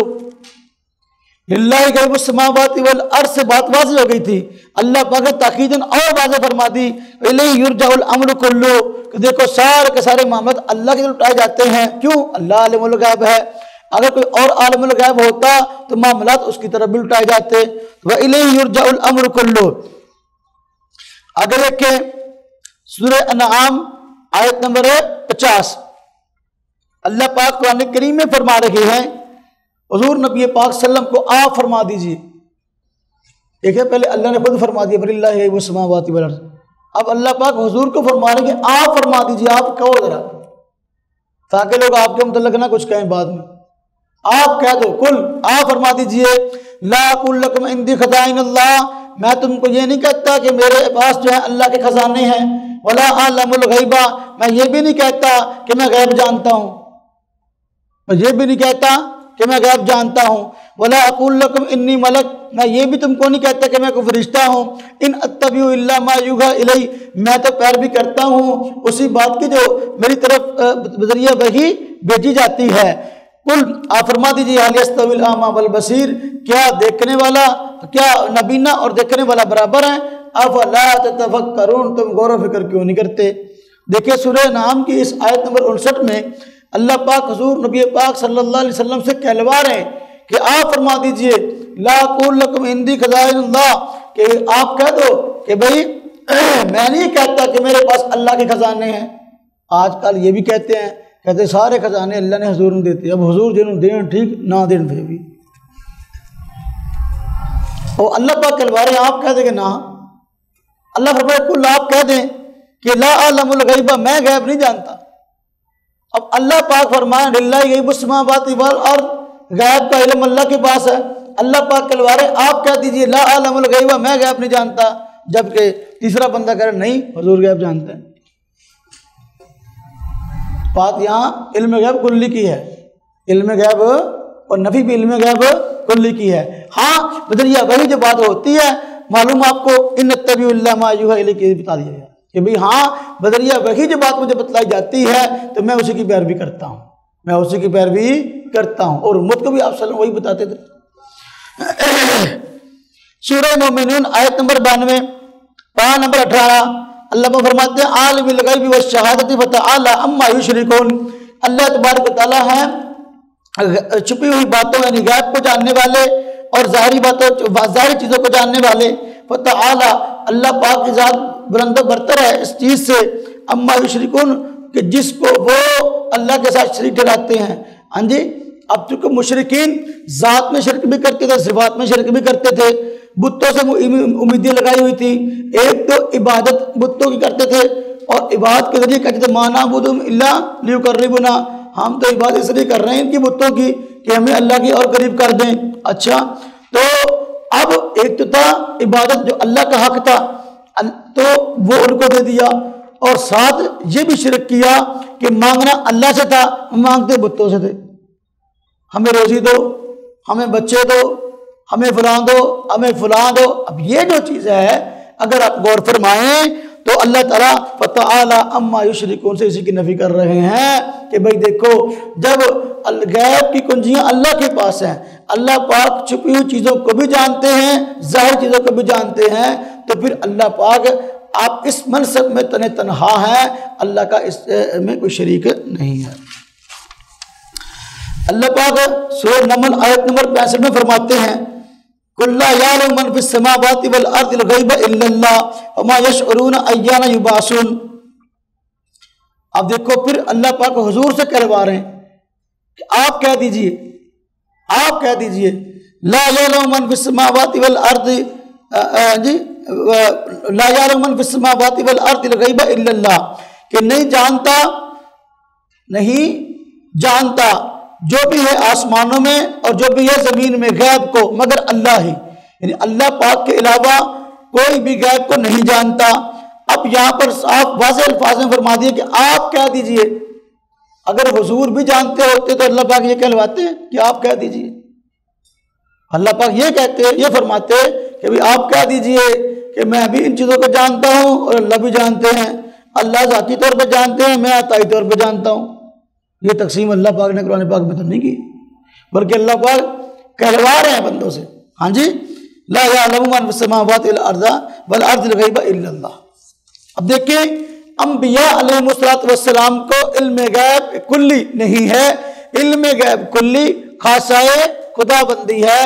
للہ غیب السماوات والارض سے بات واضح ہو گئی تھی. اللہ پاک نے تاکیداً اور واضح فرما دی وَإِلَيْهِ يُرْجَعُ الْأَمْرُ كُلُّهُ، کہ دیکھو سارے کے سارے معاملات اللہ کی طرف اٹھائے جاتے ہیں. کیوں؟ اللہ عالم الغیب ہے. اگر کوئی اور عالم الغیب ہوتا تو معاملات اس کی طرف بھی اٹھائے جاتے. وَإِلَيْهِ يُرْجَعُ الْأَمْرُ كُلُّهُ. اگر دیکھیں سورہ انعام آیت نمبر 50، اللہ پاک قرآن کریم میں فرما رہے ہیں حضور نبی پاک صلی اللہ علیہ وسلم کو آپ فرما دیجئے. دیکھیں پہلے اللہ نے خود فرما دیا وَلِلَّهِ غَيْبُ السَّمَاوَاتِ وَالْأَرْضِ، اب اللہ پاک حضور کو فرما رہے ہیں کہ آپ فرما دیجئے. آپ کہو ذرا تاکہ لوگ آپ کے متعلق نہ کچھ کہیں بعد میں. آپ کہہ دو کل آپ فرما دیجئے لا اقول لکم عندی خزائن اللہ، میں تم کو یہ نہیں کہتا کہ میرے پاس جو ہے اللہ کے خزانے ہیں. ولا اعلم الغیبہ، میں یہ بھی نہیں کہتا کہ میں غیب جانتا ہوں، میں یہ بھی نہیں کہتا کہ میں غیب جانتا ہوں. ولا اقول لکم انی ملک، میں یہ بھی تم کو نہیں کہتا کہ میں کوئی فرشتہ ہوں. ان اتبع الا ما یوحی الی، میں تو پیروی کرتا ہوں اسی بات کی جو میری طرف بذریعہ وحی بھیجی جاتی ہے. قل آپ فرما دیجیے هل یستوی الاعمی والبصیر، کیا دیکھنے والا، کیا نبینا اور دیکھنے والا برابر ہیں؟ افلا تتفکرون، تم غور و فکر کیوں نہیں کرتے؟ دیکھیں سورہ انعام کی اس آیت نمبر 59 میں اللہ پاک حضور نبی پاک صلی اللہ علیہ وسلم سے کہلوا رہے ہیں کہ آپ فرما دیجئے لا اقول لکم عندی خزائن اللہ، کہ آپ کہہ دو کہ بھئی میں نہیں کہتا کہ میرے پاس اللہ کے خزانے ہیں. آج کل یہ بھی کہتے ہیں، کہتے سارے خزانے اللہ نے حضور نے دیتے. اب حضور جنہوں دین ٹھیک نہ دین پھر بھی اور اللہ پاک کہلوا رہے ہیں آپ کہہ دیں کہ نہ. اللہ فرمائے کل آپ کہہ دیں کہ لا اعلم الغیبہ، میں غیب نہیں جانتا. اب اللہ پاک فرمائے للہ غیب السماوات والارض، غیب کا علم اللہ کے پاس ہے. اللہ پاک کہلوا رہے ہیں آپ کہہ دیجئے لا اعلم الغیبہ، میں غیب نہیں جانتا، جبکہ تیسرا بندہ کہہ رہا نہیں حضور غیب جانتے ہیں. بات یہاں علم غیب کلی کی ہے، علم غیب اور نفی بھی علم غیب کلی کی ہے. ہاں بدریہ وہی جو بات ہوتی ہے معلوم آپ کو ان اتبع الا ما یوحی الی کے بتا دیا گیا کہ بھئی ہاں بدریہ وہی جو بات مجھے بتلائی جاتی ہے تو میں اسی کی پیروی کرتا ہوں، میں اسی کی پیروی کرتا ہوں. اور امت کو بھی آپ صلی اللہ علیہ وسلم وہی بتاتے تھے. سورہ مومنون آیت نمبر 92 پارہ نمبر 18 اللہ پاک فرماتے ہیں عالم الغیب والشہادۃ فتعالی عما یشرکون، اللہ تبارک و تعالیٰ ہے چھپی ہوئی باتوں یعنی غیب کو جاننے والے اور ظاہری باتوں ظاہری چیزوں کو جاننے والے. فتعالی اللہ پاک کی ذات بلند و برتر ہے اس چیز سے، عما یشرکون کہ جس کو وہ اللہ کے ساتھ شریک ٹھہراتے ہیں. ہاں جی اب چونکہ مشرکین ذات میں شرک بھی کرتے تھے، صفات میں شرک بھی کرتے تھے، بتوں سے امیدیں لگائی ہوئی تھی. ایک تو عبادت بتوں کی کرتے تھے اور عبادت کے ذریعے کہتے تھے ما نعبدہم الا لیقربونا، ہم تو عبادت اس لیے کر رہے ہیں ان کی بتوں کی کہ ہمیں اللہ کی اور قریب کر دیں. اچھا، تو اب ایک تو تھا عبادت جو اللہ کا حق تھا تو وہ ان کو دے دیا، اور ساتھ یہ بھی شرک کیا کہ مانگنا اللہ سے تھا، مانگتے بتوں سے تھے. ہمیں روزی دو، ہمیں بچے دو، ہمیں فلاں دو، ہمیں فلاں دو. اب یہ جو چیز ہے اگر آپ غور فرمائیں تو اللہ تعالیٰ فتعالی عما یشرکون سے اسی کی نفی کر رہے ہیں کہ بھئی دیکھو، جب غیب کی کنجیاں اللہ کے پاس ہیں، اللہ پاک چھپی ہوئی چیزوں کو بھی جانتے ہیں، ظاہر چیزوں کو بھی جانتے ہیں، تو پھر اللہ پاک آپ اس منصب میں تنہا ہیں، اللہ کا اس میں کوئی شریک نہیں ہے. اللہ پاک سورہ نمل آیت نمبر 65 میں فرماتے ہیں قُلْ لَا يَعْلَمُ مَنْ فِي السَّمَاوَاتِ وَالْأَرْضِ الْغَيْبَ إِلَّا اللَّهُ وَمَا يَشْعُرُونَ أَيَّانَ يُبْعَثُونَ. اب دیکھو پھر اللہ پاک حضور سے کہلوا رہے ہیں کہ آپ کہہ دیجئے لا يَعْلَمُ مَنْ فِي السَّمَاوَاتِ وَالْأَرْضِ لا يَعْلَمُ مَنْ فِي السَّمَاوَاتِ وَالْأَرْضِ الْغَيْبَ إِلَّا اللَّهُ، کہ نہیں جانتا جو بھی ہے آسمانوں میں اور جو بھی ہے زمین میں غیب کو مگر اللہ ہی، یعنی اللہ پاک کے علاوہ کوئی بھی غیب کو نہیں جانتا. اب یہاں پر صاف واضح الفاظ میں فرما دیا کہ آپ کہہ دیجئے. اگر حضور بھی جانتے ہوتے تو اللہ پاک یہ کہلواتے کہ آپ کہہ دیجئے. اللہ پاک یہ کہتے، یہ فرماتے کہ بھی آپ کہہ دیجئے کہ میں بھی ان چیزوں کو جانتا ہوں اور اللہ بھی جانتے ہیں. اللہ ذاتی طور پہ جانتے ہیں، میں عطائی طور پہ جانتا ہوں. یہ تقسیم اللہ پاک نے قرآن پاک میں تو نہیں کی، بلکہ اللہ پاک کہلوا رہے ہیں بندوں سے. ہاں جی، لا یعلم من فی السماوات والارض الغیب الا اللہ. اب دیکھیں انبیاء علیہ السلام کو علم غیب کلی نہیں ہے، علم غیب کلی خاصہ خدا بندی ہے.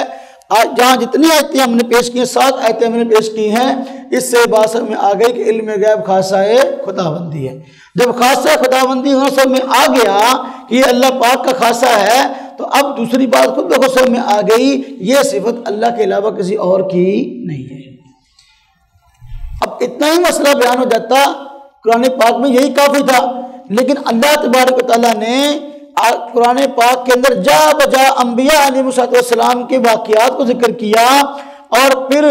جہاں جتنی آیتیں ہم نے پیش کی ہیں، 7 آیتیں ہم نے پیش کی ہیں، اس سے بات سمجھ میں آ گئی کہ علم غیب خاصہ خدا بندی ہے. جب خاصہ خدا بندی سب میں آ گیا کہ یہ اللہ پاک کا خاصہ ہے، تو اب دوسری بات خود بخود سب میں آ گئی، یہ صفت اللہ کے علاوہ کسی اور کی نہیں ہے. اب اتنا ہی مسئلہ بیان ہو جاتا، قرآن پاک میں یہی کافی تھا. لیکن اللہ تبارک و تعالیٰ نے قرآن پاک کے اندر جا بجا انبیاء علیہ السلام کے واقعات کو ذکر کیا، اور پھر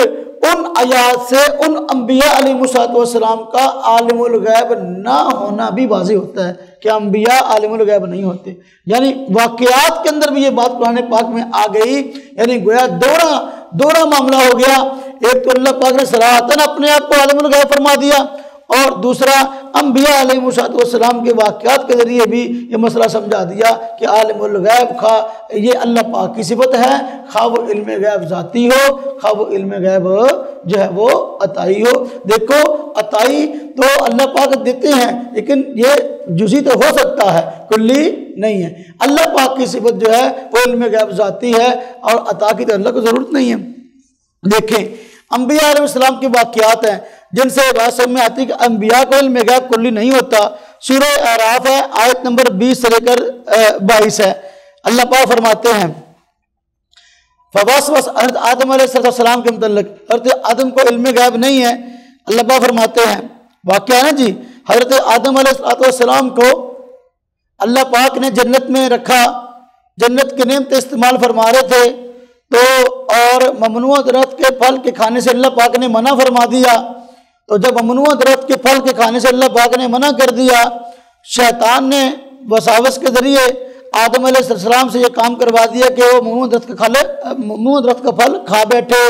ان آیات سے ان انبیاء علیہ السلام کا عالم الغیب نہ ہونا بھی واضح ہوتا ہے کہ انبیاء عالم الغیب نہیں ہوتے. یعنی واقعات کے اندر بھی یہ بات قرآن پاک میں آ گئی، یعنی گویا دورہ معاملہ ہو گیا. ایک تو اللہ پاک نے صراحتاً اپنے آپ کو عالم الغیب فرما دیا، اور دوسرا انبیاء علیہ السلام کے واقعات کے ذریعے بھی یہ مسئلہ سمجھا دیا کہ عالم الغیب خواہ یہ اللہ پاک کی صفت ہے، خواہ وہ علم غیب ذاتی ہو، خواہ وہ علم غیب جو ہے وہ عطائی ہو. دیکھو عطائی تو اللہ پاک دیتے ہیں، لیکن یہ جزئی تو ہو سکتا ہے، کلی نہیں ہے. اللہ پاک کی صفت جو ہے وہ علم غیب ذاتی ہے، اور عطا کی تو اللہ کو ضرورت نہیں ہے. دیکھیں انبیاء علیہ السلام کے واقعات ہیں جن سے بات سمجھ میں آتی کہ انبیاء کو علم غیب کلی نہیں ہوتا. سورہ اعراف ہے، آیت نمبر 20 سے لے کر 22 ہے. اللہ پاک فرماتے ہیں فوسوس حضرت آدم علیہ السلام کے متعلق، حضرت آدم کو علم غیب نہیں ہے. اللہ پاک فرماتے ہیں واقعہ ہے نا جی، حضرت آدم علیہ السلام کو اللہ پاک نے جنت میں رکھا، جنت کے نعمتیں استعمال فرما رہے تھے، تو اور ممنوع درخت کے پھل کے کھانے سے اللہ پاک نے منع فرما دیا. تو جب ممنوع درخت کے پھل کے کھانے سے اللہ پاک نے منع کر دیا، شیطان نے وساوس کے ذریعے آدم علیہ السلام سے یہ کام کروا دیا کہ وہ ممنوع درخت کا پھل کھا بیٹھے.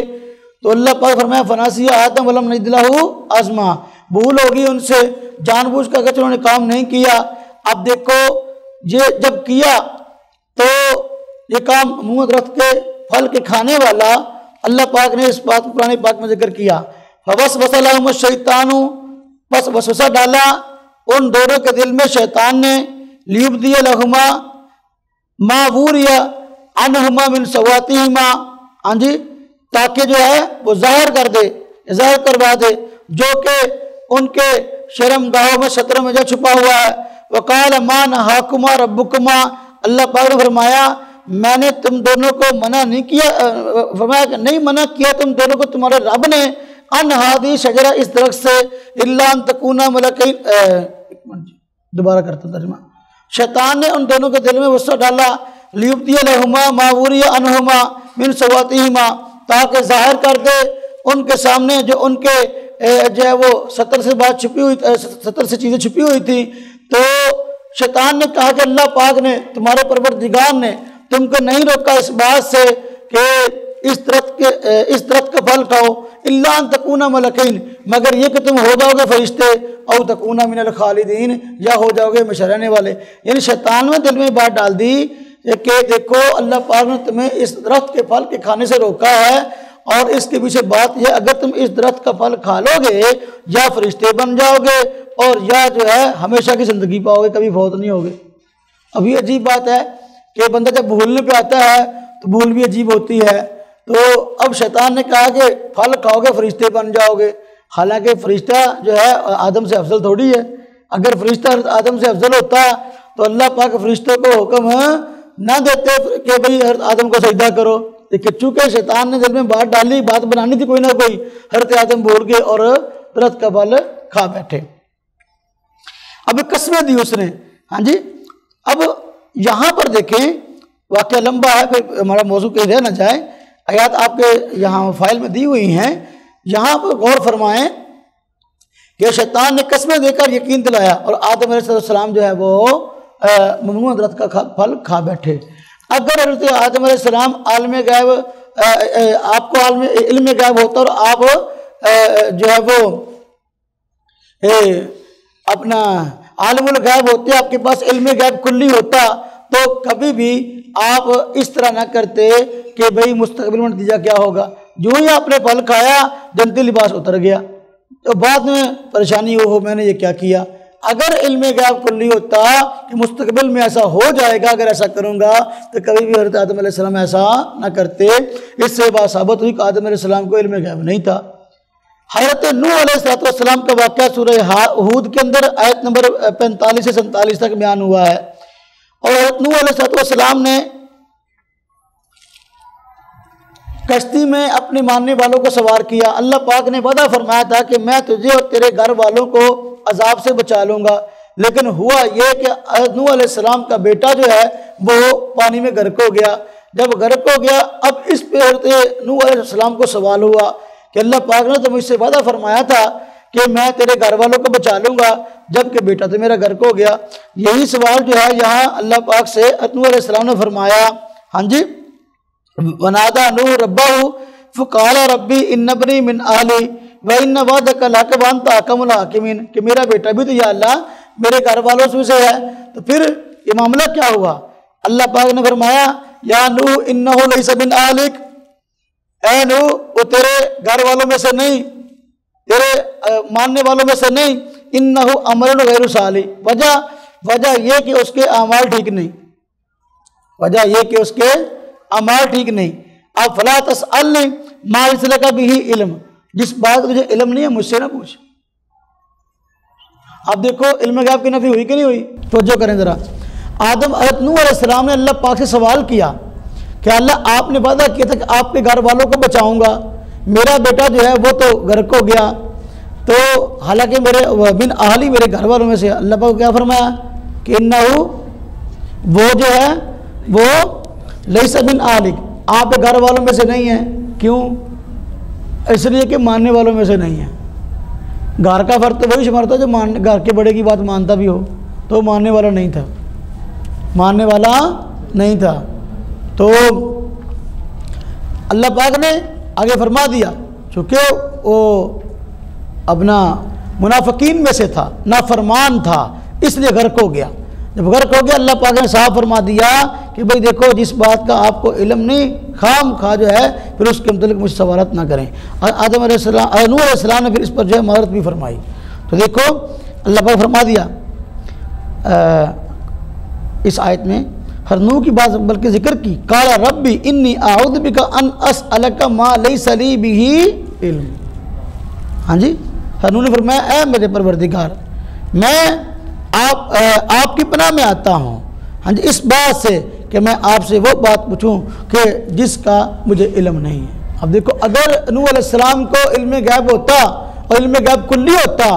تو اللہ پاک فرمایا فناسی آدم ولم نجد لہ عزما، بھول ہوگی ان سے، جان بوجھ کر کہ انہوں نے کام نہیں کیا. اب دیکھو یہ جب کیا تو یہ کام ممنوع درخت کے پھل کے کھانے والا، اللہ پاک نے اس بات کو قرآن پاک میں ذکر کیا. فوسوس لہم الشیطان، بس وسوسہ ڈالا ان دونوں کے دل میں شیطان نے، لیبدی لہما ما وری عنہما من سواتہما، ہاں جی، تاکہ جو ہے وہ ظاہر کر دے، ظاہر کروا دے جو کہ ان کے شرم گاہوں میں ستروں میں جو چھپا ہوا ہے. وقال ما نہاکما ربکما، اللہ پاک نے فرمایا میں نے تم دونوں کو منع نہیں کیا، فرمایا کہ نہیں منع کیا تم دونوں کو تمہارے رب نے ان ہادی شجرہ اس درخت سے الا ان تکونا ملکین، دوبارہ کرتا ترجمہ، شیطان نے ان دونوں کے دل میں وسوسہ ڈالا لیبدی لہما ما وری عنہما من سواتہما، تاکہ ظاہر کر دے ان کے سامنے جو ان کے جو ہے وہ ستر سے بات چھپی ہوئی، ستر سے چیزیں چھپی ہوئی تھی۔ تو شیطان نے کہا کہ اللہ پاک نے تمہارے پروردگار نے تم کو نہیں روکا اس بات سے کہ اس درخت کا پھل کھاؤ الا ان تکونا ملکین، مگر یہ کہ تم ہو جاؤ گے فرشتے، او تکونا من الخالدین، یا ہو جاؤ گے ہمیشہ رہنے والے۔ یعنی شیطان نے دل میں بات ڈال دی کہ دیکھو اللہ پاک نے تمہیں اس درخت کے پھل کے کھانے سے روکا ہے، اور اس کے پیچھے بات یہ اگر تم اس درخت کا پھل کھا لو گے یا فرشتے بن جاؤ گے اور یا جو ہے ہمیشہ کی زندگی پاؤ گے، کبھی فوت نہیں ہوگے۔ اب یہ عجیب بات ہے کہ بندہ جب بھولنے پہ آتا ہے تو بھول بھی عجیب ہوتی ہے۔ تو اب شیطان نے کہا کہ پھل کھاؤ گے فرشتے بن جاؤ گے، حالانکہ فرشتہ جو ہے آدم سے افضل تھوڑی ہے۔ اگر فرشتہ آدم سے افضل ہوتا تو اللہ پاک فرشتوں کو حکم نہ دیتے کہ بھئی حضرت آدم کو سجدہ کرو، لیکن چونکہ شیطان نے دل میں بات ڈالی، بات بنانی تھی کوئی نہ کوئی، حضرت آدم بھول گئے اور درخت کا پھل کھا بیٹھے۔ اب قسمیں دی اس نے، ہاں جی۔ اب یہاں پر دیکھیں واقعہ لمبا ہے، پھر ہمارا موضوع کہیں رہ نہ جائے، آیات آپ کے یہاں فائل میں دی ہوئی ہیں، یہاں پر غور فرمائیں کہ شیطان نے قسمیں دے کر یقین دلایا اور آدم علیہ السلام جو ہے وہ ممنوع درخت کا پھل کھا بیٹھے۔ اگر حضرت آدم علیہ السلام عالم غیب، آپ کو علم غیب ہوتا اور آپ جو ہے وہ اپنا عالم الغیب ہوتے، آپ کے پاس علم غیب کلی ہوتا، تو کبھی بھی آپ اس طرح نہ کرتے کہ بھئی مستقبل میں نتیجہ کیا ہوگا۔ جو ہی آپ نے پھل کھایا جنتی لباس اتر گیا، تو بعد میں پریشانی ہو میں نے یہ کیا کیا۔ اگر علم غیب کلی ہوتا کہ مستقبل میں ایسا ہو جائے گا، اگر ایسا کروں گا، تو کبھی بھی حضرت آدم علیہ السلام ایسا نہ کرتے۔ اس سے بات ثابت ہوئی کہ آدم علیہ السلام کو علم غیب نہیں تھا۔ حضرت نوح علیہ السلام کا واقعہ سورہ ہود کے اندر آیت نمبر 45 سے 47 تک بیان ہوا ہے، اور حضرت نوح علیہ السلام نے کشتی میں اپنے ماننے والوں کو سوار کیا۔ اللہ پاک نے وعدہ فرمایا تھا کہ میں تجھے اور تیرے گھر والوں کو عذاب سے بچا لوں گا، لیکن ہوا یہ کہ نوح علیہ السلام کا بیٹا جو ہے وہ پانی میں غرق ہو گیا۔ جب غرق ہو گیا، اب اس پہ حضرت نوح علیہ السلام کو سوال ہوا کہ اللہ پاک نے تو مجھ سے وعدہ فرمایا تھا کہ میں تیرے گھر والوں کو بچا لوں گا، جبکہ بیٹا تو میرا غرق ہو گیا۔ یہی سوال جو ہے یہاں اللہ پاک سے نوح علیہ السلام نے فرمایا، ہاں جی، ونادى نوح ربه فقال ربی ان ابنی من اہلی وان وعدک الحق وانت احکم الحاکمین، کہ میرا بیٹا بھی تو یا اللہ میرے گھر والوں سے ہے۔ تو پھر یہ معاملہ کیا ہوا؟ اللہ پاک نے فرمایا یا نوح انہ لیس من اہلک، اے نوح وہ تیرے گھر والوں میں سے نہیں، تیرے ماننے والوں میں سے نہیں، انہ عمل غیر صالح، وجہ یہ کہ اس کے اعمال ٹھیک نہیں، وجہ یہ کہ اس کے اعمال ٹھیک نہیں۔ اب فلا تسألنی ما لیس لک بہ علم، جس بات تجھے علم نہیں ہے مجھ سے نہ پوچھ۔ اب دیکھو علم غیب کی نفی ہوئی کہ نہیں ہوئی؟ توجہ کریں ذرا۔ حضرت نوح علیہ السلام نے اللہ پاک سے سوال کیا کہ اللہ آپ نے وعدہ کیا تھا کہ آپ کے گھر والوں کو بچاؤں گا، میرا بیٹا جو ہے وہ تو غرق ہو گیا، تو حالانکہ میرے من اہلی میرے گھر والوں میں سے۔ اللہ پاک کو کیا فرمایا کہ انہ وہ جو ہے وہ لیس من اہلک، آپ کے گھر والوں میں سے نہیں ہیں۔ کیوں؟ اس لیے کہ ماننے والوں میں سے نہیں ہے۔ گھر کا فرد تو وہی شمارتا جو گھر کے بڑے کی بات مانتا بھی ہو، تو ماننے والا نہیں تھا، ماننے والا نہیں تھا۔ تو اللہ پاک نے آگے فرما دیا، چونکہ وہ اپنا منافقین میں سے تھا، نافرمان تھا، اس لیے غرق ہو گیا۔ جب غرق ہو گیا اللہ پاک نے صاف فرما دیا کہ بھئی دیکھو جس بات کا آپ کو علم نہیں، خام خواہ جو ہے پھر اس کے متعلق مجھ سے سوالات نہ کریں۔ آدم علیہ السلام، نوح علیہ السلام نے پھر اس پر جو ہے مہارت بھی فرمائی۔ تو دیکھو اللہ پاک فرما دیا اس آیت میں ہر نوح کی بات بلکہ ذکر کی، قال ربی انی اعوذ بک ان اسألک ما لیس لی بہ علم۔ ہاں جی، ہر نوح نے فرمایا اے میرے پروردگار، میں آپ کی پناہ میں آتا ہوں، ہاں جی، اس بات سے کہ میں آپ سے وہ بات پوچھوں کہ جس کا مجھے علم نہیں ہے۔ اب دیکھو، اگر نوح علیہ السلام کو علم غیب ہوتا اور علم غیب کلی ہوتا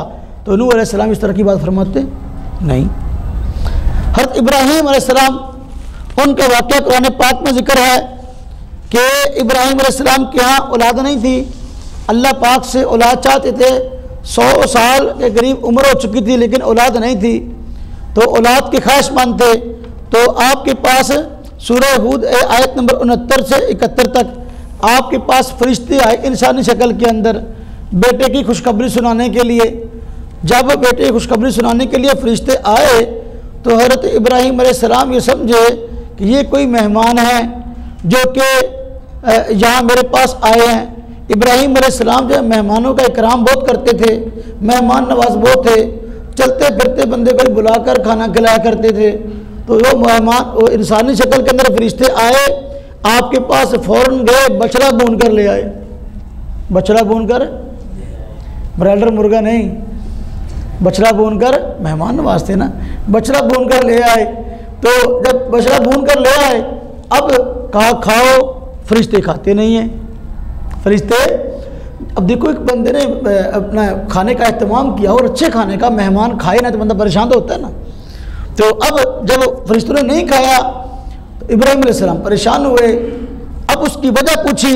تو نوح علیہ السلام اس طرح کی بات فرماتے نہیں۔ حضرت ابراہیم علیہ السلام، ان کا واقعہ قرآن پاک میں ذکر ہے کہ ابراہیم علیہ السلام کے ہاں اولاد نہیں تھی، اللہ پاک سے اولاد چاہتے تھے، 100 سال کے قریب عمر ہو چکی تھی لیکن اولاد نہیں تھی، تو اولاد کے خواہش مند تھے۔ تو آپ کے پاس سورہ ہود آیت نمبر 69 سے 71 تک آپ کے پاس فرشتے آئے انسانی شکل کے اندر بیٹے کی خوشخبری سنانے کے لیے۔ جب بیٹے کی خوشخبری سنانے کے لیے فرشتے آئے تو حضرت ابراہیم علیہ السلام یہ سمجھے کہ یہ کوئی مہمان ہیں جو کہ یہاں میرے پاس آئے ہیں۔ ابراہیم علیہ السلام جو ہے مہمانوں کا اکرام بہت کرتے تھے، مہمان نواز بہت تھے، چلتے پھرتے بندے کو بلا کر کھانا کھلایا کرتے تھے۔ تو وہ مہمان وہ انسانی شکل کے اندر فرشتے آئے آپ کے پاس، فوراً گئے بچڑا بھون کر لے آئے۔ بچڑا بھون کر، برائڈر مرغا نہیں، بچڑا بھون کر، مہمان نواز تھے نا، بچڑا بھون کر لے آئے۔ تو جب بچڑا بھون کر لے آئے، اب کہا کھاؤ، فرشتے کھاتے نہیں ہیں۔ فرشتے، اب دیکھو ایک بندے نے اپنا کھانے کا اہتمام کیا اور اچھے کھانے کا، مہمان کھائے نہ تو بندہ پریشان تو ہوتا ہے نا۔ تو اب جب فرشتوں نے نہیں کھایا تو ابراہیم علیہ السلام پریشان ہوئے۔ اب اس کی وجہ پوچھی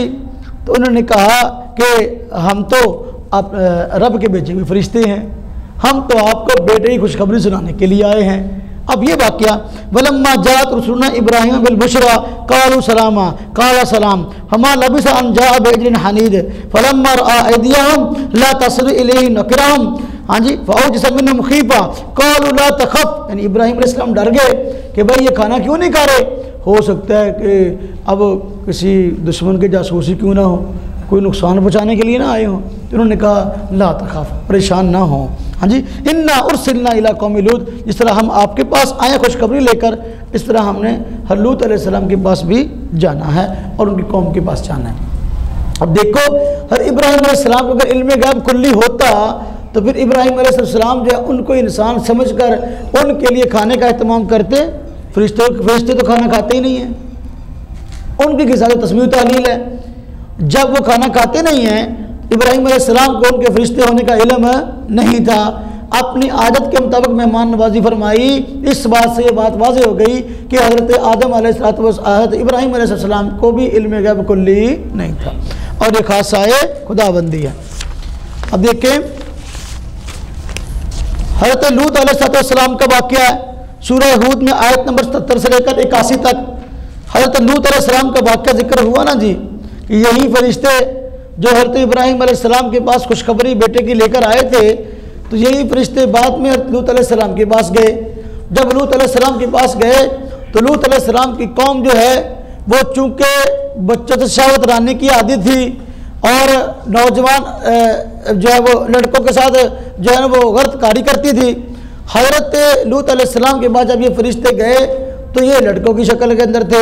تو انہوں نے کہا کہ ہم تو آپ رب کے بھیجے ہوئے فرشتے ہیں، ہم تو آپ کو بیٹے کی خوشخبری سنانے کے لیے آئے ہیں۔ اب یہ واقعہ ولما جاءت رسلنا ابراہیم بالبشرى قالوا سلاما قال سلام فما لبث ان جاء بعجل حنيذ فلما راى ايديهم لا تصل اليه نكرهم ہاں جی فاوجس منهم خيفة قالوا لا تخف، یعنی ابراہیم علیہ السلام ڈر گئے کہ بھائی یہ کھانا کیوں نہیں کھا رہے، ہو سکتا ہے کہ اب کسی دشمن کے جاسوسی کیوں نہ ہو، کوئی نقصان پہنچانے کے لیے نہ آئے ہوں۔ انہوں نے کہا لا تخاف، پریشان نہ ہوں، ہاں جی انا ارسلنا الی قوم لوط، جس طرح ہم آپ کے پاس آئے خوشخبری لے کر، اس طرح ہم نے لوط علیہ السلام کے پاس بھی جانا ہے اور ان کی قوم کے پاس جانا ہے۔ اب دیکھو، ہر ابراہیم علیہ السلام کو اگر علم غیب کلی ہوتا تو پھر ابراہیم علیہ السلام جو ہے ان کو انسان سمجھ کر ان کے لیے کھانے کا اہتمام کرتے۔ فرشتے تو کھانا کھاتے ہی نہیں ہیں، ان کی غذا تو تسبیح و تحلیل ہے۔ جب وہ کھانا کھاتے نہیں ہیں، ابراہیم علیہ السلام کو ان کے فرشتے ہونے کا علم نہیں تھا، اپنی عادت کے مطابق مہمان نوازی فرمائی۔ اس بات سے یہ بات واضح ہو گئی کہ حضرت آدم علیہ حضرت ابراہیم علیہ السلام کو بھی علم غیب کلی نہیں تھا، اور یہ خاصہ خدا بندی ہے۔ اب دیکھیں حضرت لوط علیہ السلام کا واقعہ ہے، سورہ ہود میں آیت نمبر 77 سے لے کر 81 تک حضرت لوط علیہ السلام کا واقعہ ذکر ہوا نا جی، کہ یہی فرشتے جو حضرت ابراہیم علیہ السلام کے پاس خوشخبری بیٹے کی لے کر آئے تھے، تو یہی فرشتے بعد میں لوط علیہ السلام کے پاس گئے۔ جب لوط علیہ السلام کے پاس گئے تو لوط علیہ السلام کی قوم جو ہے وہ چونکہ بچوں سے شہوت رانی کی عادت تھی اور نوجوان جو ہے وہ لڑکوں کے ساتھ جو ہے وہ غلط کاری کرتی تھی۔ حضرت لوط علیہ السلام کے بعد جب یہ فرشتے گئے تو یہ لڑکوں کی شکل کے اندر تھے،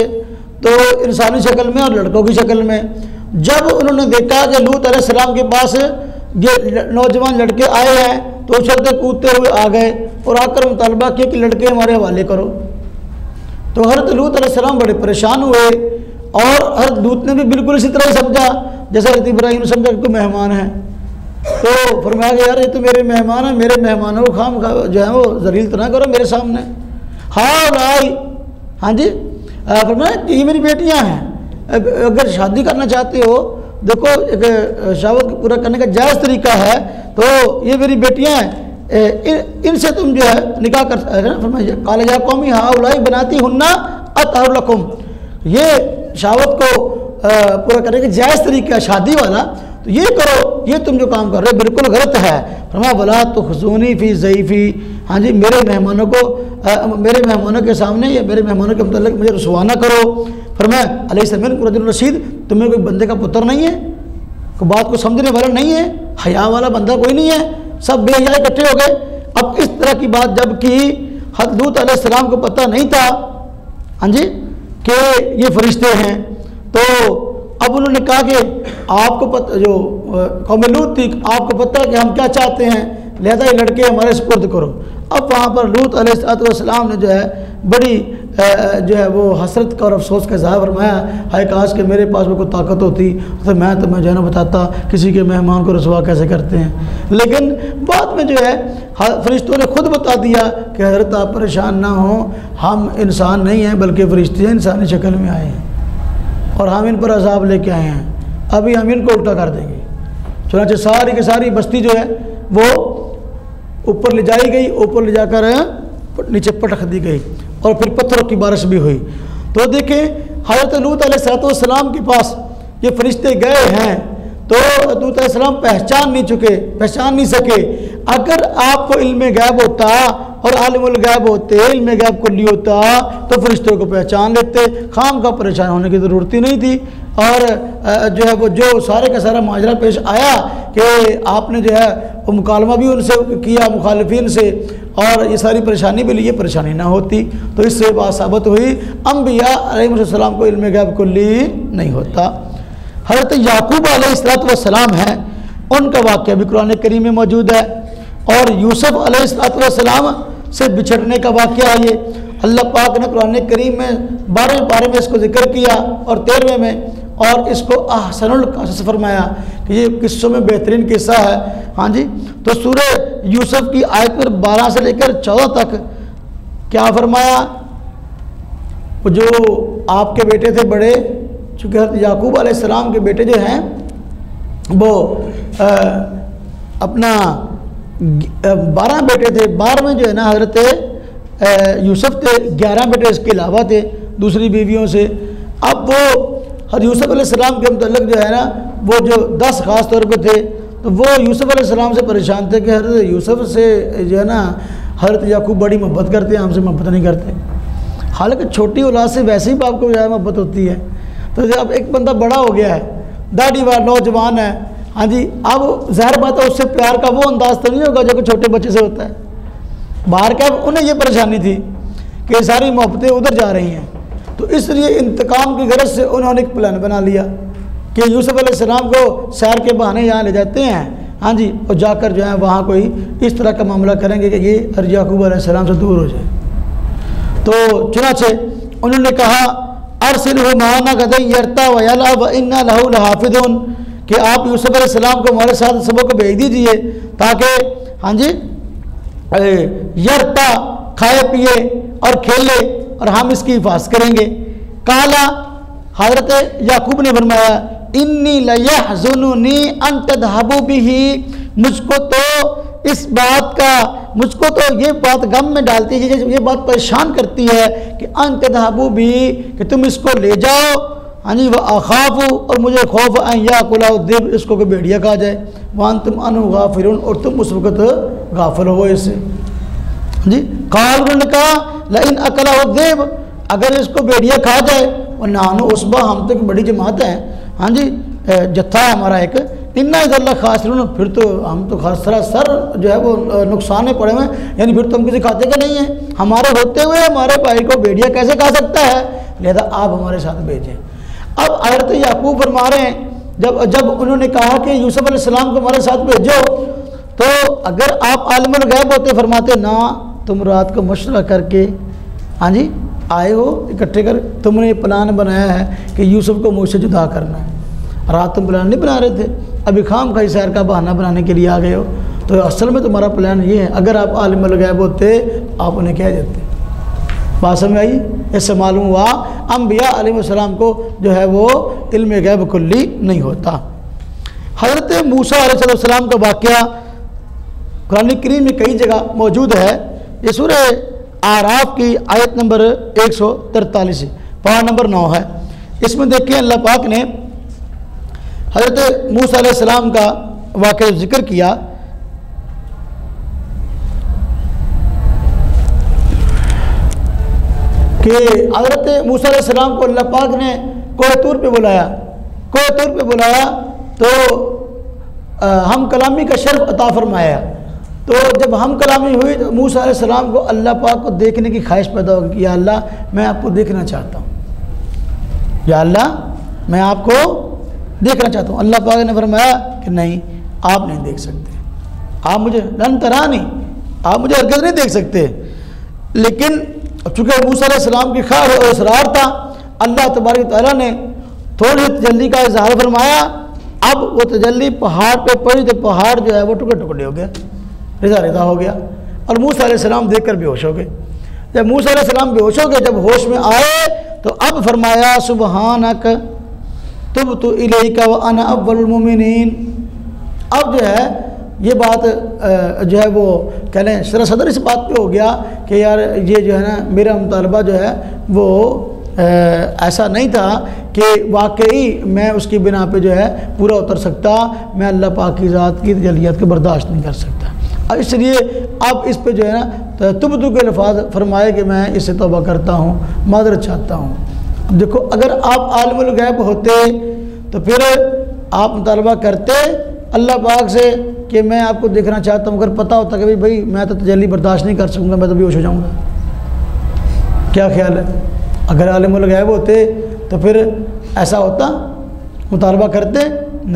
تو انسانی شکل میں اور لڑکوں کی شکل میں۔ جب انہوں نے دیکھا کہ لوط علیہ السلام کے پاس یہ نوجوان لڑکے آئے ہیں تو اچھلتے کودتے ہوئے آ گئے اور آ کر مطالبہ کیا کہ لڑکے ہمارے حوالے کرو۔ تو حضرت لوط علیہ السلام بڑے پریشان ہوئے، اور حضرت لوط نے بھی بالکل اسی طرح سمجھا جیسا حضرت ابراہیم نے سمجھا کہ کوئی مہمان ہے۔ تو فرمایا کہ یار یہ تو میرے مہمان ہیں، میرے مہمانوں کو خام جو ہے وہ ذلیل تو نہ کرو میرے سامنے۔ ہاں جی فرمایا کہ یہ میری بیٹیاں ہیں، اگر شادی کرنا چاہتے ہو دیکھو ایک شہوت پورا کرنے کا جائز طریقہ ہے، تو یہ میری بیٹیاں ہیں، ان سے تم جو ہے نکاح کر فرمایا قال یا قومی ہؤلاء بناتی ہن اطہر لکم، یہ شہوت کو پورا کرنے کا جائز طریقہ ہے شادی والا، تو یہ کرو، یہ تم جو کام کر رہے ہو بالکل غلط ہے۔ فرمایا ولا تخزونی فی ضیفی، ہاں جی میرے مہمانوں کے سامنے یا میرے مہمانوں کے متعلق مجھے رسوا نہ کرو۔ فرمایا علیہ السلام رجل رشید، تمہیں کوئی بندے کا پتر نہیں ہے، کوئی بات کو سمجھنے والا نہیں ہے، حیا والا بندہ کوئی نہیں ہے، سب بے حیا اکٹھے ہو گئے۔ اب اس طرح کی بات جب کی حضرت لوط علیہ السلام کو پتہ نہیں تھا ہاں جی کہ یہ فرشتے ہیں، تو اب انہوں نے کہا کہ آپ کو پتہ، جو قوم لوط تھی، آپ کو پتہ ہے کہ ہم کیا چاہتے ہیں، لہذا یہ لڑکے ہمارے سپرد کرو۔ اب وہاں پر لوط علیہ السلام نے جو ہے بڑی جو ہے وہ حسرت کا اور افسوس کا اظہار فرمایا، ہائے کاش کہ میرے پاس میں کوئی طاقت ہوتی تو میں تمہیں جو ہے نا بتاتا کسی کے مہمان کو رسوا کیسے کرتے ہیں۔ لیکن بعد میں جو ہے فرشتوں نے خود بتا دیا کہ حضرت آپ پریشان نہ ہوں، ہم انسان نہیں ہیں بلکہ فرشتے انسانی شکل میں آئے ہیں اور ہم ان پر عذاب لے کے آئے ہیں، ابھی ہم ان کو الٹا کر دیں گے۔ چنانچہ ساری کی ساری بستی جو ہے وہ اوپر لے جائی گئی، اوپر لے جا کر نیچے پٹک دی گئی اور پھر پتھروں کی بارش بھی ہوئی۔ تو دیکھیں حضرت لوط علیہ السلام کے پاس یہ فرشتے گئے ہیں تو لوط علیہ السلام پہچان نہیں سکے۔ اگر آپ کو علم غیب ہوتا اور عالم الغیب ہوتے، علم غیب کلی ہوتا تو فرشتوں کو پہچان لیتے، خام کا پریشان ہونے کی ضرورت ہی نہیں تھی۔ اور جو ہے وہ جو سارے کا سارا ماجرا پیش آیا کہ آپ نے جو ہے وہ مکالمہ بھی ان سے کیا مخالفین سے، اور یہ ساری پریشانی بھی لی، یہ پریشانی نہ ہوتی تو اس سے بات ثابت ہوئی انبیاء علیہ السلام کو علم غیب کلی نہیں ہوتا۔ حضرت یعقوب علیہ السلام ہیں، ان کا واقعہ بھی قرآن کریم میں موجود ہے، اور یوسف علیہ السلام سے بچھڑنے کا واقعہ ہے۔ یہ اللہ پاک نے قرآن کریم میں 12ویں پارے میں اس کو ذکر کیا اور 13ویں میں، اور اس کو احسن القصص فرمایا کہ یہ قصوں میں بہترین قصہ ہے۔ ہاں جی، تو سورہ یوسف کی آیت پر 12 سے لے کر 14 تک کیا فرمایا؟ وہ جو آپ کے بیٹے تھے بڑے، چونکہ حضرت یعقوب علیہ السلام کے بیٹے جو ہیں وہ اپنا 12 بیٹے تھے، 12ویں جو ہے نا حضرت یوسف تھے، 11 بیٹے اس کے علاوہ تھے دوسری بیویوں سے۔ اب وہ حضرت یوسف علیہ السلام کے متعلق جو ہے نا وہ جو 10 خاص طور پہ تھے، تو وہ یوسف علیہ السلام سے پریشان تھے کہ حضرت یوسف سے جو ہے نا حضرت یعقوب بڑی محبت کرتے ہیں، ہم سے محبت نہیں کرتے، حالانکہ چھوٹی اولاد سے ویسے ہی باپ کو جو ہے محبت ہوتی ہے۔ تو جب ایک بندہ بڑا ہو گیا ہے، داڑھی والا نوجوان ہے، ہاں جی، اب ظاہر بات ہے اس سے پیار کا وہ انداز تو نہیں ہوگا جو کہ چھوٹے بچے سے ہوتا ہے۔ باہر کا انہیں یہ پریشانی تھی کہ ساری محبتیں ادھر جا رہی ہیں، تو اس لیے انتقام کی غرض سے انہوں نے ایک پلان بنا لیا کہ یوسف علیہ السلام کو سیر کے بہانے یہاں لے جاتے ہیں، ہاں جی، اور جا کر جو ہے وہاں کوئی اس طرح کا معاملہ کریں گے کہ یہ حضرت یعقوب علیہ السلام سے دور ہو جائے۔ تو چنانچہ انہوں نے کہا ارسلہ معنا غدا یرتع ویلعب وانا لہ لحافظون، کہ آپ یوسف علیہ السلام کو ہمارے ساتھ سبوں کو بھیج دیجئے تاکہ ہاں جی یرتع کھائے پیے اور کھیلے اور ہم اس کی حفاظت کریں گے۔ کالا حضرت یعقوب نے فرمایا انی لیحزننی ان تذهبوا به، مجھ کو تو اس بات کا یہ بات غم میں ڈالتی ہے، یہ بات پریشان کرتی ہے کہ ان تذهبوا به، کہ تم اس کو لے جاؤ، ہاں جی، واخاف، اور مجھے خوف ان یاکلہ الذئب، اس کو کہ بھیڑیا کھا جائے، وانتم عنہ غافلون، اور تم اس وقت غافل ہو اس سے۔ جی قال، انہوں نے کہا لئن اکلہ الذئب، اگر اس کو بھیڑیا کھا جائے، ونحن عصبہ، ہم تو ایک بڑی جماعت ہے، ہاں جی، جتھا ہے ہمارا ایک، انا اذا لخاسرون، پھر تو ہم تو سر جو ہے وہ نقصان میں پڑے ہوئے ہیں، یعنی پھر تو ہم کسی کھاتے کے نہیں ہیں، ہمارے ہوتے ہوئے ہمارے بھائی کو بھیڑیا کیسے کھا سکتا ہے، لہذا آپ ہمارے ساتھ بھیجیں۔ اب حضرت یعقوب فرما رہے ہیں جب انہوں نے کہا کہ یوسف علیہ السلام کو ہمارے ساتھ بھیجو، تو اگر آپ عالم الغیب ہوتے فرماتے نا، تم رات کو مشورہ کر کے ہاں جی آئے ہو اکٹھے کر، تم نے یہ پلان بنایا ہے کہ یوسف کو مجھ سے جدا کرنا ہے، رات تم پلان نہیں بنا رہے تھے، ابھی خام خواہ سیر کا بہانہ بنانے کے لیے آ گئے ہو، تو اصل میں تمہارا پلان یہ ہے، اگر آپ عالم الغیب ہوتے آپ انہیں کہہ دیتے۔ بات سمجھ آئی؟ اس سے معلوم ہوا انبیاء علیہ السلام کو جو ہے وہ علم غیب کلی نہیں ہوتا۔ حضرت موسیٰ علیہ السلام کا واقعہ قرآن کریم میں کئی جگہ موجود ہے۔ یہ سورہ اعراف کی آیت نمبر 143 پارہ نمبر 9 ہے۔ اس میں دیکھیں اللہ پاک نے حضرت موسیٰ علیہ السلام کا واقعہ ذکر کیا کہ حضرت موسیٰ علیہ السلام کو اللہ پاک نے کوہ طور پہ بلایا تو ہم کلامی کا شرف عطا فرمایا۔ تو جب ہم کلامی ہوئی تو موسیٰ علیہ السلام کو اللہ پاک کو دیکھنے کی خواہش پیدا ہوگی کہ یا اللہ میں آپ کو دیکھنا چاہتا ہوں، یا اللہ میں آپ کو دیکھنا چاہتا ہوں۔ اللہ پاک نے فرمایا کہ نہیں، آپ نہیں دیکھ سکتے، آپ مجھے لن ترانی، آپ مجھے ہرگز نہیں دیکھ سکتے، لیکن اب چونکہ موسیٰ علیہ السلام کی خواہش اور اصرار تھا، اللہ تبارک و تعالیٰ نے تھوڑی تجلی کا اظہار فرمایا، اب وہ تجلی پہاڑ پہ پڑی تو پہاڑ جو ہے وہ ٹکڑے ٹکڑے ہو گیا، رضا رضا ہو گیا، اور موسیٰ علیہ السلام دیکھ کر بے ہوش ہو گئے۔ جب موسیٰ علیہ السلام بے ہوش ہو گئے، جب ہوش میں آئے تو اب فرمایا سبحانک تبت الیک وانا اول المؤمنین۔ اب جو ہے یہ بات جو ہے وہ کہہ لیں سر صدر اس بات پہ ہو گیا کہ یار یہ جو ہے نا میرا مطالبہ جو ہے وہ ایسا نہیں تھا کہ واقعی میں اس کی بنا پہ جو ہے پورا اتر سکتا، میں اللہ پاک کی ذات کی تجلیات کو برداشت نہیں کر سکتا، اور اس لیے اب اس پہ جو ہے نا تبتو کے الفاظ فرمائے کہ میں اس سے توبہ کرتا ہوں، معذرت چاہتا ہوں۔ اب دیکھو اگر آپ عالم الغیب ہوتے تو پھر آپ مطالبہ کرتے اللہ پاک سے کہ میں آپ کو دیکھنا چاہتا ہوں، اگر پتہ ہوتا کہ بھائی میں تو تجلی برداشت نہیں کر سکوں گا، میں تو بے ہوش ہو جاؤں گا، کیا خیال ہے؟ اگر عالم الغیب ہوتے تو پھر ایسا ہوتا، مطالبہ کرتے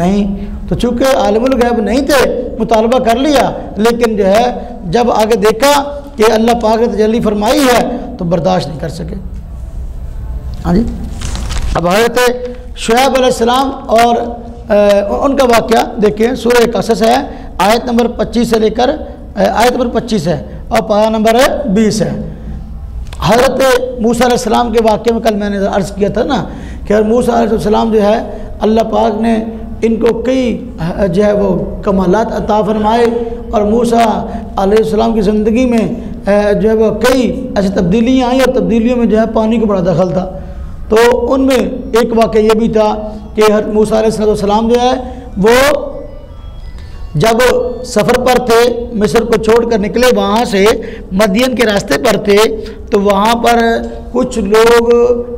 نہیں، تو چونکہ عالم الغیب نہیں تھے مطالبہ کر لیا، لیکن جو ہے جب آگے دیکھا کہ اللہ پاک نے تجلی فرمائی ہے تو برداشت نہیں کر سکے۔ ہاں جی، اب حضرت شعیب علیہ السلام اور ان کا واقعہ دیکھیں، سورہ قصص ہے، آیت نمبر 25 سے لے کر آیت نمبر 25 ہے اور پارہ نمبر 20 ہے۔ حضرت موسیٰ علیہ السلام کے واقعے میں کل میں نے عرض کیا تھا نا کہ موسیٰ علیہ السلام جو ہے اللہ پاک نے ان کو کئی جو ہے وہ کمالات عطا فرمائے، اور موسیٰ علیہ السلام کی زندگی میں جو ہے وہ کئی ایسی تبدیلیاں آئیں، اور تبدیلیوں میں جو ہے پانی کو بڑا دخل تھا۔ تو ان میں ایک واقعہ یہ بھی تھا کہ حضرت موسیٰ علیہ السلام جو ہے وہ جب سفر پر تھے، مصر کو چھوڑ کر نکلے، وہاں سے مدین کے راستے پر تھے، تو وہاں پر کچھ لوگ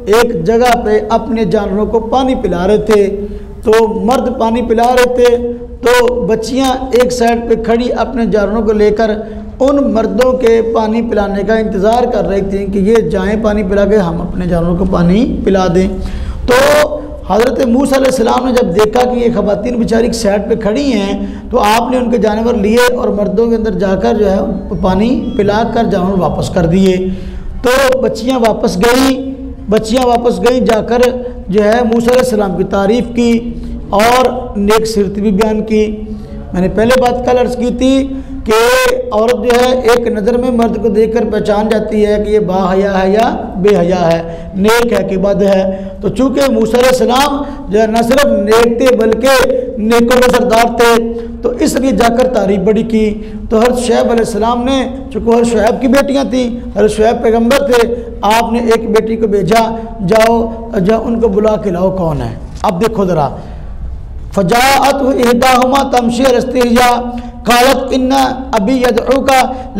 ایک جگہ پہ اپنے جانوروں کو پانی پلا رہے تھے، تو مرد پانی پلا رہے تھے، تو بچیاں ایک سائڈ پہ کھڑی اپنے جانوروں کو لے کر ان مردوں کے پانی پلانے کا انتظار کر رہی تھیں کہ یہ جائیں پانی پلا کے ہم اپنے جانوروں کو پانی پلا دیں۔ تو حضرت موسیٰ علیہ السلام نے جب دیکھا کہ یہ خواتین بیچاری ایک سائڈ پہ کھڑی ہیں، تو آپ نے ان کے جانور لیے اور مردوں کے اندر جا کر جو ہے پانی پلا کر جانور واپس کر دیے۔ تو بچیاں واپس گئیں، جا کر جو ہے موسیٰ علیہ السلام کی تعریف کی اور نیک سیرت بھی بیان کی۔ میں نے پہلے بات کل عرض کی تھی کہ عورت جو ہے ایک نظر میں مرد کو دیکھ کر پہچان جاتی ہے کہ یہ با حیا ہے یا بے حیا ہے، نیک ہے کہ بد ہے۔ تو چونکہ موسیٰ علیہ السلام جو ہے نہ صرف نیک تھے بلکہ نیکوں میں سردار تھے، تو اس لیے جا کر تعریف بڑی کی۔ تو حضرت شعیب علیہ السلام نے، چونکہ حضرت شعیب کی بیٹیاں تھیں، حضرت شعیب پیغمبر تھے، آپ نے ایک بیٹی کو بھیجا، جاؤ ان کو بلا کے لاؤ کون ہے۔ اب دیکھو ذرا، فجاءت احداهما تمشي على استحياء قالت ان ابي يدعوك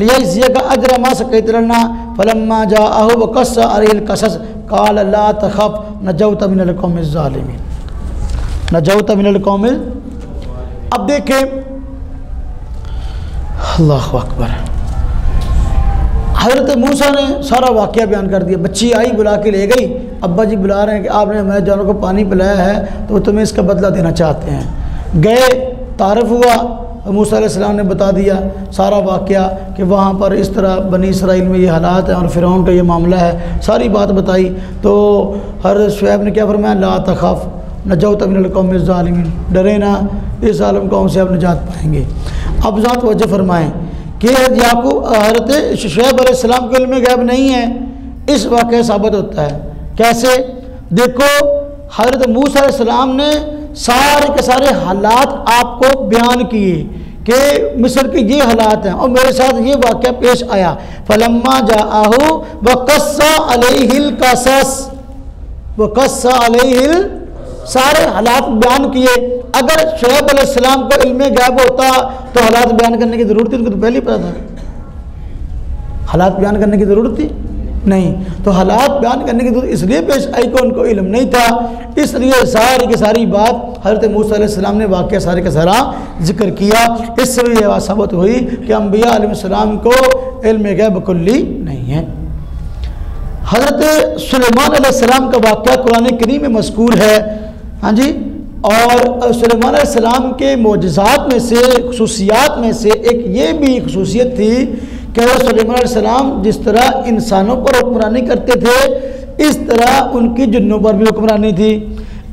ليجزيك اجر ما سقيت لنا فلما جاءه وقص عليه القصص قال لا تخف نجوت من القوم الظالمين۔ اب دیکھیں اللہ اکبر، حضرت موسیٰ نے سارا واقعہ بیان کر دیا۔ بچی آئی، بلا کے لے گئی، ابا جی بلا رہے ہیں کہ آپ نے ہمارے جانوروں کو پانی پلایا ہے تو وہ تمہیں اس کا بدلہ دینا چاہتے ہیں۔ گئے، تعارف ہوا، موسیٰ علیہ السلام نے بتا دیا سارا واقعہ کہ وہاں پر اس طرح بنی اسرائیل میں یہ حالات ہیں اور فرعون کا یہ معاملہ ہے، ساری بات بتائی۔ تو حضرت شعیب نے کیا فرمایا؟ لا تخف نجوت من القوم الظالمین، ڈرے نہ، اس ظالم قوم سے اب نجات پائیں گے۔ اب ذات وجہ فرمائیں کہ حضرت شعیب علیہ السلام کے علم غیب نہیں ہے، اس واقعہ ثابت ہوتا ہے۔ کیسے؟ دیکھو حضرت موسیٰ علیہ السلام نے سارے کے سارے حالات آپ کو بیان کیے کہ مصر کے یہ حالات ہیں اور میرے ساتھ یہ واقعہ پیش آیا۔ فلما جاءہ وقص علیہ القصص، وقص علیہ سارے حالات بیان کیے۔ اگر شعیب علیہ السلام کو علم غیب ہوتا تو حالات بیان کرنے کی ضرورت تھی؟ ان کو تو پہلے ہی پتا تھا، حالات بیان کرنے کی ضرورت تھی نہیں، تو حالات بیان کرنے کی ضرورت اس لیے پیش آئی کہ ان کو علم نہیں تھا، اس لیے ساری کی ساری بات حضرت موسیٰ علیہ السلام نے واقعہ سارے کا سارا ذکر کیا۔ اس سے یہ بات ثابت ہوئی کہ انبیاء علیہ السلام کو علم غیب کلی نہیں ہے۔ حضرت سلیمان علیہ السلام کا واقعہ قرآن کریم میں مذکور ہے، ہاں جی، اور سلیمان علیہ السلام کے معجزات میں سے، خصوصیات میں سے ایک یہ بھی خصوصیت تھی کہ حضرت سلیمان علیہ السلام جس طرح انسانوں پر حکمرانی کرتے تھے اس طرح ان کی جنوں پر بھی حکمرانی تھی،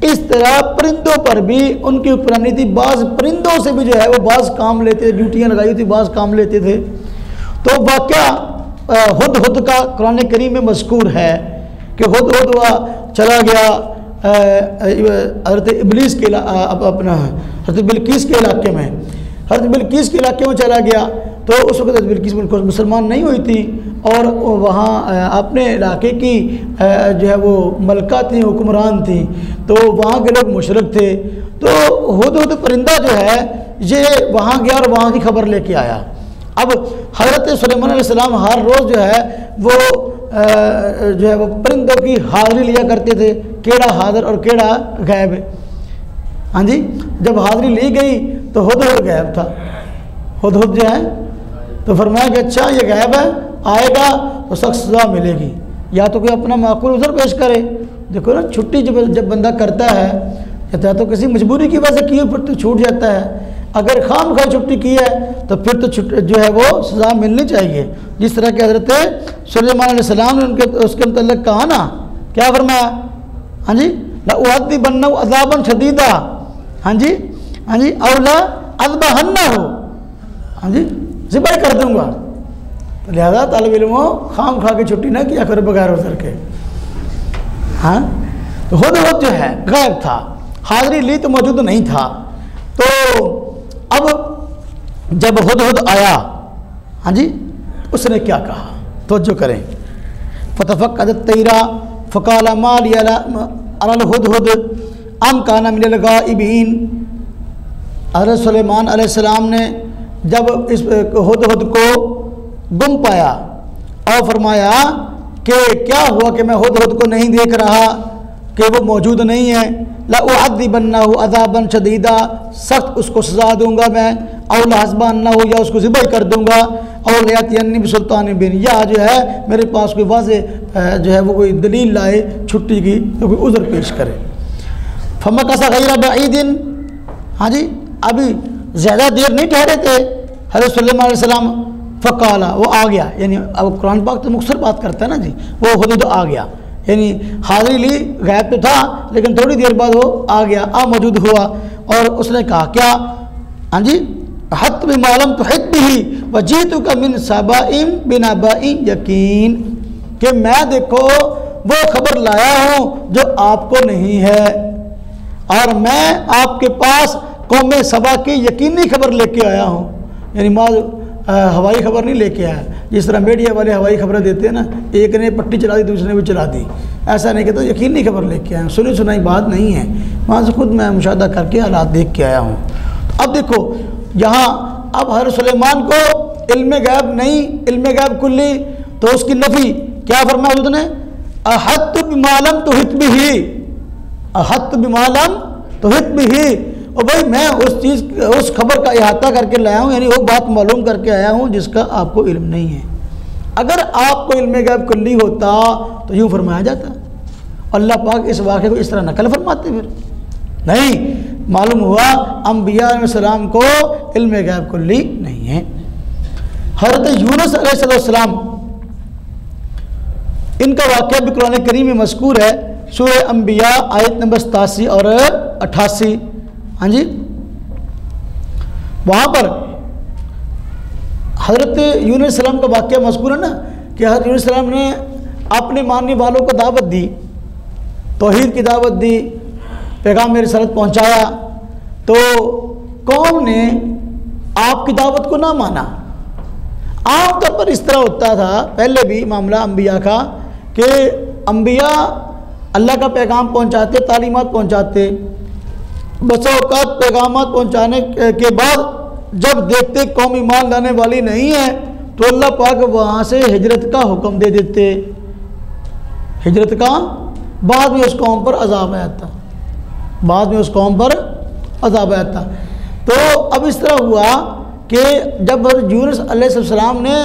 اس طرح پرندوں پر بھی ان کی حکمرانی تھی۔ بعض پرندوں سے بھی جو ہے وہ بعض کام لیتے تھے، ڈیوٹیاں لگائی تھی، بعض کام لیتے تھے۔ تو واقعہ ہدہد کا قرآن کریم میں مذکور ہے کہ ہدہد ہوا چلا گیا حضرت ابلیس کے اپنا حضرت بلقیس کے علاقے میں، حضرت بلقیس کے علاقے میں چلا گیا۔ تو اس وقت حضرت بلقیس مسلمان نہیں ہوئی تھی اور وہاں اپنے علاقے کی جو ہے وہ ملکہ تھیں، حکمران تھیں، تو وہاں کے لوگ مشرک تھے۔ تو ہدہد پرندہ جو ہے یہ وہاں گیا اور وہاں کی خبر لے کے آیا۔ اب حضرت سلیمان علیہ السلام ہر روز جو ہے وہ پرندوں کی حاضری لیا کرتے تھے، کیڑا حاضر اور کیڑا غائب ہے۔ ہاں جی، جب حاضری لی گئی تو ہدہد غائب تھا، ہدہد جو ہے تو فرمایا کہ اچھا یہ غائب ہے، آئے گا تو سخت سزا ملے گی، یا تو کوئی اپنا معقول عذر پیش کرے۔ دیکھو نا، چھٹی جب بندہ کرتا ہے یا تو کسی مجبوری کی وجہ سے کی پھر تو چھوٹ جاتا ہے، اگر خام خواہ چھٹی کی ہے تو پھر تو جو ہے وہ سزا ملنی چاہیے۔ جس طرح کہ حضرت سلیمان علیہ السلام نے اس کے متعلق کہا نا، کیا فرمایا؟ ہاں جی، لَأُعَذِّبَنَّهُ عَذَابًا شَدِيدًا، ہاں جی أَوْ لَأَذْبَحَنَّهُ، ہاں جی ذبح کر دوں گا۔ تو لہذا طالب علموں خام خواہ کی چھٹی نہ کیا کرو بغیر عذر کے۔ ہاں، تو ہدہد جو ہے غائب تھا، حاضری لی تو موجود نہیں تھا۔ تو اب جب ہدہد آیا، ہاں جی، اس نے کیا کہا؟ توجہ کریں۔ فَتَفَقَّدَ الطَّيْرَ فَقَالَ مَا لِيَ أَرَى الْهُدْهُدَ أَمْ كَانَ مِنَ الْغَائِبِينَ۔ حضرت سلیمان علیہ السلام نے جب اس ہدہد کو گم پایا اور فرمایا کہ کیا ہوا کہ میں ہدہد کو نہیں دیکھ رہا، کہ وہ موجود نہیں ہے، لَأُعَذِّبَنَّهُ عَذَابًا شَدِيدًا، سخت اس کو سزا دوں گا میں، اور لَأَذْبَحَنَّهُ، یا اس کو ذبح کر دوں گا، اور لَيَأْتِيَنِّي بِسُلْطَانٍ مُبِينٍ، یا جو ہے میرے پاس کوئی واضح جو ہے وہ کوئی دلیل لائے چھٹی کی، تو کوئی عذر پیش کرے۔ فَمَكَثَ غَيْرَ بَعِيدٍ، ہاں جی، ابھی زیادہ دیر نہیں ٹھہرے تھے حضرت سلیمان علیہ السلام، فقال، وہ آ گیا، یعنی اب قرآن پاک تو مختصر بات کرتا ہے نا جی، وہ ہدہد آ گیا، یعنی حاضری لی، غائب تو تھا لیکن تھوڑی دیر بعد وہ آ گیا، موجود ہوا، اور اس نے کہا کیا؟ ہاں جی، احط بما لم تحط به وجئتک من سبأ بنبأ یقین، کہ میں دیکھو وہ خبر لایا ہوں جو آپ کو نہیں ہے، اور میں آپ کے پاس قوم سبا کی یقینی خبر لے کے آیا ہوں۔ یعنی ہوائی خبر نہیں لے کے آیا، جس طرح میڈیا والے ہوائی خبریں دیتے ہیں نا، ایک نے پٹی چلا دی دوسرے نے بھی چلا دی، ایسا نہیں کہ تو یقینی خبر لے کے آیا، سنی سنائی بات نہیں ہے، وہاں سے خود میں مشاہدہ کر کے حالات دیکھ کے آیا ہوں۔ اب دیکھو یہاں اب حضرت سلیمان کو علم غیب نہیں، علم غیب کلی، تو اس کی نفی کیا فرمایا حضرت نے؟ احط بما لم تحط به، احط بما لم تحط به، اور بھائی میں اس خبر کا احاطہ کر کے لایا ہوں، یعنی وہ بات معلوم کر کے آیا ہوں جس کا آپ کو علم نہیں ہے۔ اگر آپ کو علم غیب کلی ہوتا تو یوں فرمایا جاتا، اللہ پاک اس واقعے کو اس طرح نقل فرماتے، پھر نہیں، معلوم ہوا انبیاء علیہ السلام کو علم غیب کلی نہیں ہے۔ حضرت یونس علیہ السلام، ان کا واقعہ بھی قرآن کریم میں مذکور ہے، سورہ انبیاء آیت نمبر 87 اور 88، ہاں جی، وہاں پر حضرت یونس علیہ السلام کا واقعہ مذکور ہے نا، کہ حضرت یونس علیہ السلام نے اپنے ماننے والوں کو دعوت دی، توحید کی دعوت دی، پیغام رسالت پہنچایا، تو قوم نے آپ کی دعوت کو نہ مانا۔ عام طور پر اس طرح ہوتا تھا پہلے بھی معاملہ انبیاء کا، کہ انبیاء اللہ کا پیغام پہنچاتے، تعلیمات پہنچاتے، بس اوقات پیغامات پہنچانے کے بعد جب دیکھتے قوم ایمان لانے والی نہیں ہے تو اللہ پاک وہاں سے ہجرت کا حکم دے دیتے، ہجرت کا، بعد میں اس قوم پر عذاب آیا تھا، بعد میں اس قوم پر عذاب آیا تھا۔ تو اب اس طرح ہوا کہ جب یونس علیہ السلام نے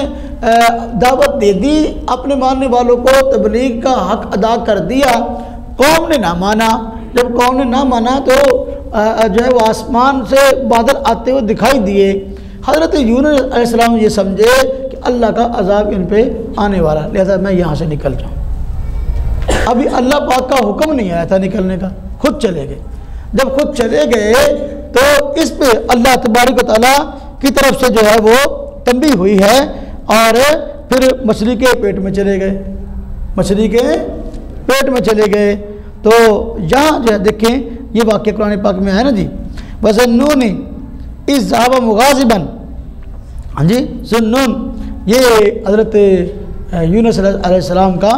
دعوت دے دی، اپنے ماننے والوں کو تبلیغ کا حق ادا کر دیا، قوم نے نہ مانا۔ جب قوم نے نہ مانا تو جو ہے وہ آسمان سے بادل آتے ہوئے دکھائی دیے۔ حضرت یونس علیہ السلام یہ سمجھے کہ اللہ کا عذاب ان پہ آنے والا، لہذا میں یہاں سے نکل جاؤں۔ ابھی اللہ پاک کا حکم نہیں آیا تھا نکلنے کا، خود چلے گئے۔ جب خود چلے گئے تو اس پہ اللہ تبارک و تعالیٰ کی طرف سے جو ہے وہ تنبیہ ہوئی ہے، اور پھر مچھلی کے پیٹ میں چلے گئے، مچھلی کے پیٹ میں چلے گئے۔ تو یہاں جو ہے دیکھیں یہ واقعہ قرآن پاک میں ہے نا جی، وَظَنُّونِ إِذْ ذَهَبَ مُغَاضِبًا، ہاں جی ذُنُّون یہ حضرت یونس علیہ السلام کا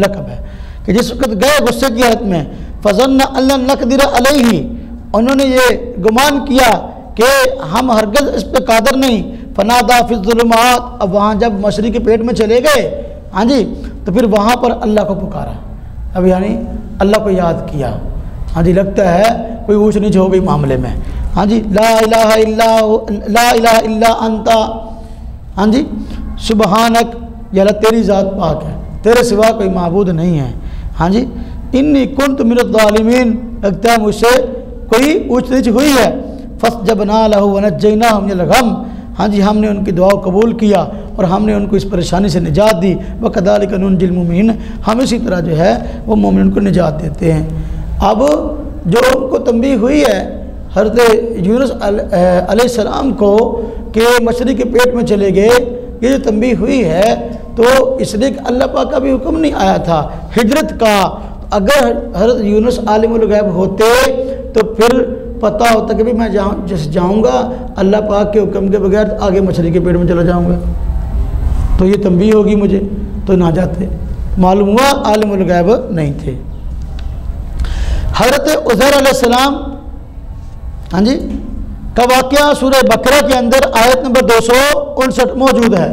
لقب ہے کہ جس وقت گئے غصے کی حالت میں، فَظَنَّ أَن لَّن نَّقْدِرَ عَلَيْهِ، انہوں نے یہ گمان کیا کہ ہم ہرگز اس پہ قادر نہیں، فَنَادَىٰ فِي الظُّلُمَاتِ، اب وہاں جب مچھلی کے پیٹ میں چلے گئے ہاں جی تو پھر وہاں پر اللہ کو پکارا، اب یعنی اللہ کو یاد کیا، ہاں جی لگتا ہے کوئی اونچ نیچ ہو گئی معاملے میں، ہاں جی لا الہ الا انت، ہاں جی سبحانک، یا اللہ تیری ذات پاک ہے، تیرے سوا کوئی معبود نہیں ہے، ہاں جی انی کنت من الظالمین، لگتا ہے مجھ سے کوئی اونچ نیچ ہوئی ہے، فاستجبنا لہ ونجیناہ من الغم، ہاں جی ہم نے ان کی دعا کو قبول کیا اور ہم نے ان کو اس پریشانی سے نجات دی، وکذالک ننجی المؤمنین، ہم اسی طرح جو ہے وہ مومنین کو نجات دیتے ہیں۔ اب جو ان کو تنبیہ ہوئی ہے حضرت یونس علیہ السلام کو کہ مچھلی کے پیٹ میں چلے گئے، یہ جو تنبیہ ہوئی ہے تو اس لیے کہ اللہ پاک کا بھی حکم نہیں آیا تھا ہجرت کا، اگر حضرت یونس عالم الغیب ہوتے تو پھر پتہ ہوتا کہ بھی میں جاؤں گا اللہ پاک کے حکم کے بغیر آگے مچھلی کے پیٹ میں چلا جاؤں گا، تو یہ تنبیہ ہوگی مجھے، تو نہ جاتے، معلوم ہوا عالم الغیب نہیں تھے۔ حضرت عزیر علیہ السلام ہاں جی کا واقعہ سورہ بقرہ کے اندر آیت نمبر 259 موجود ہے،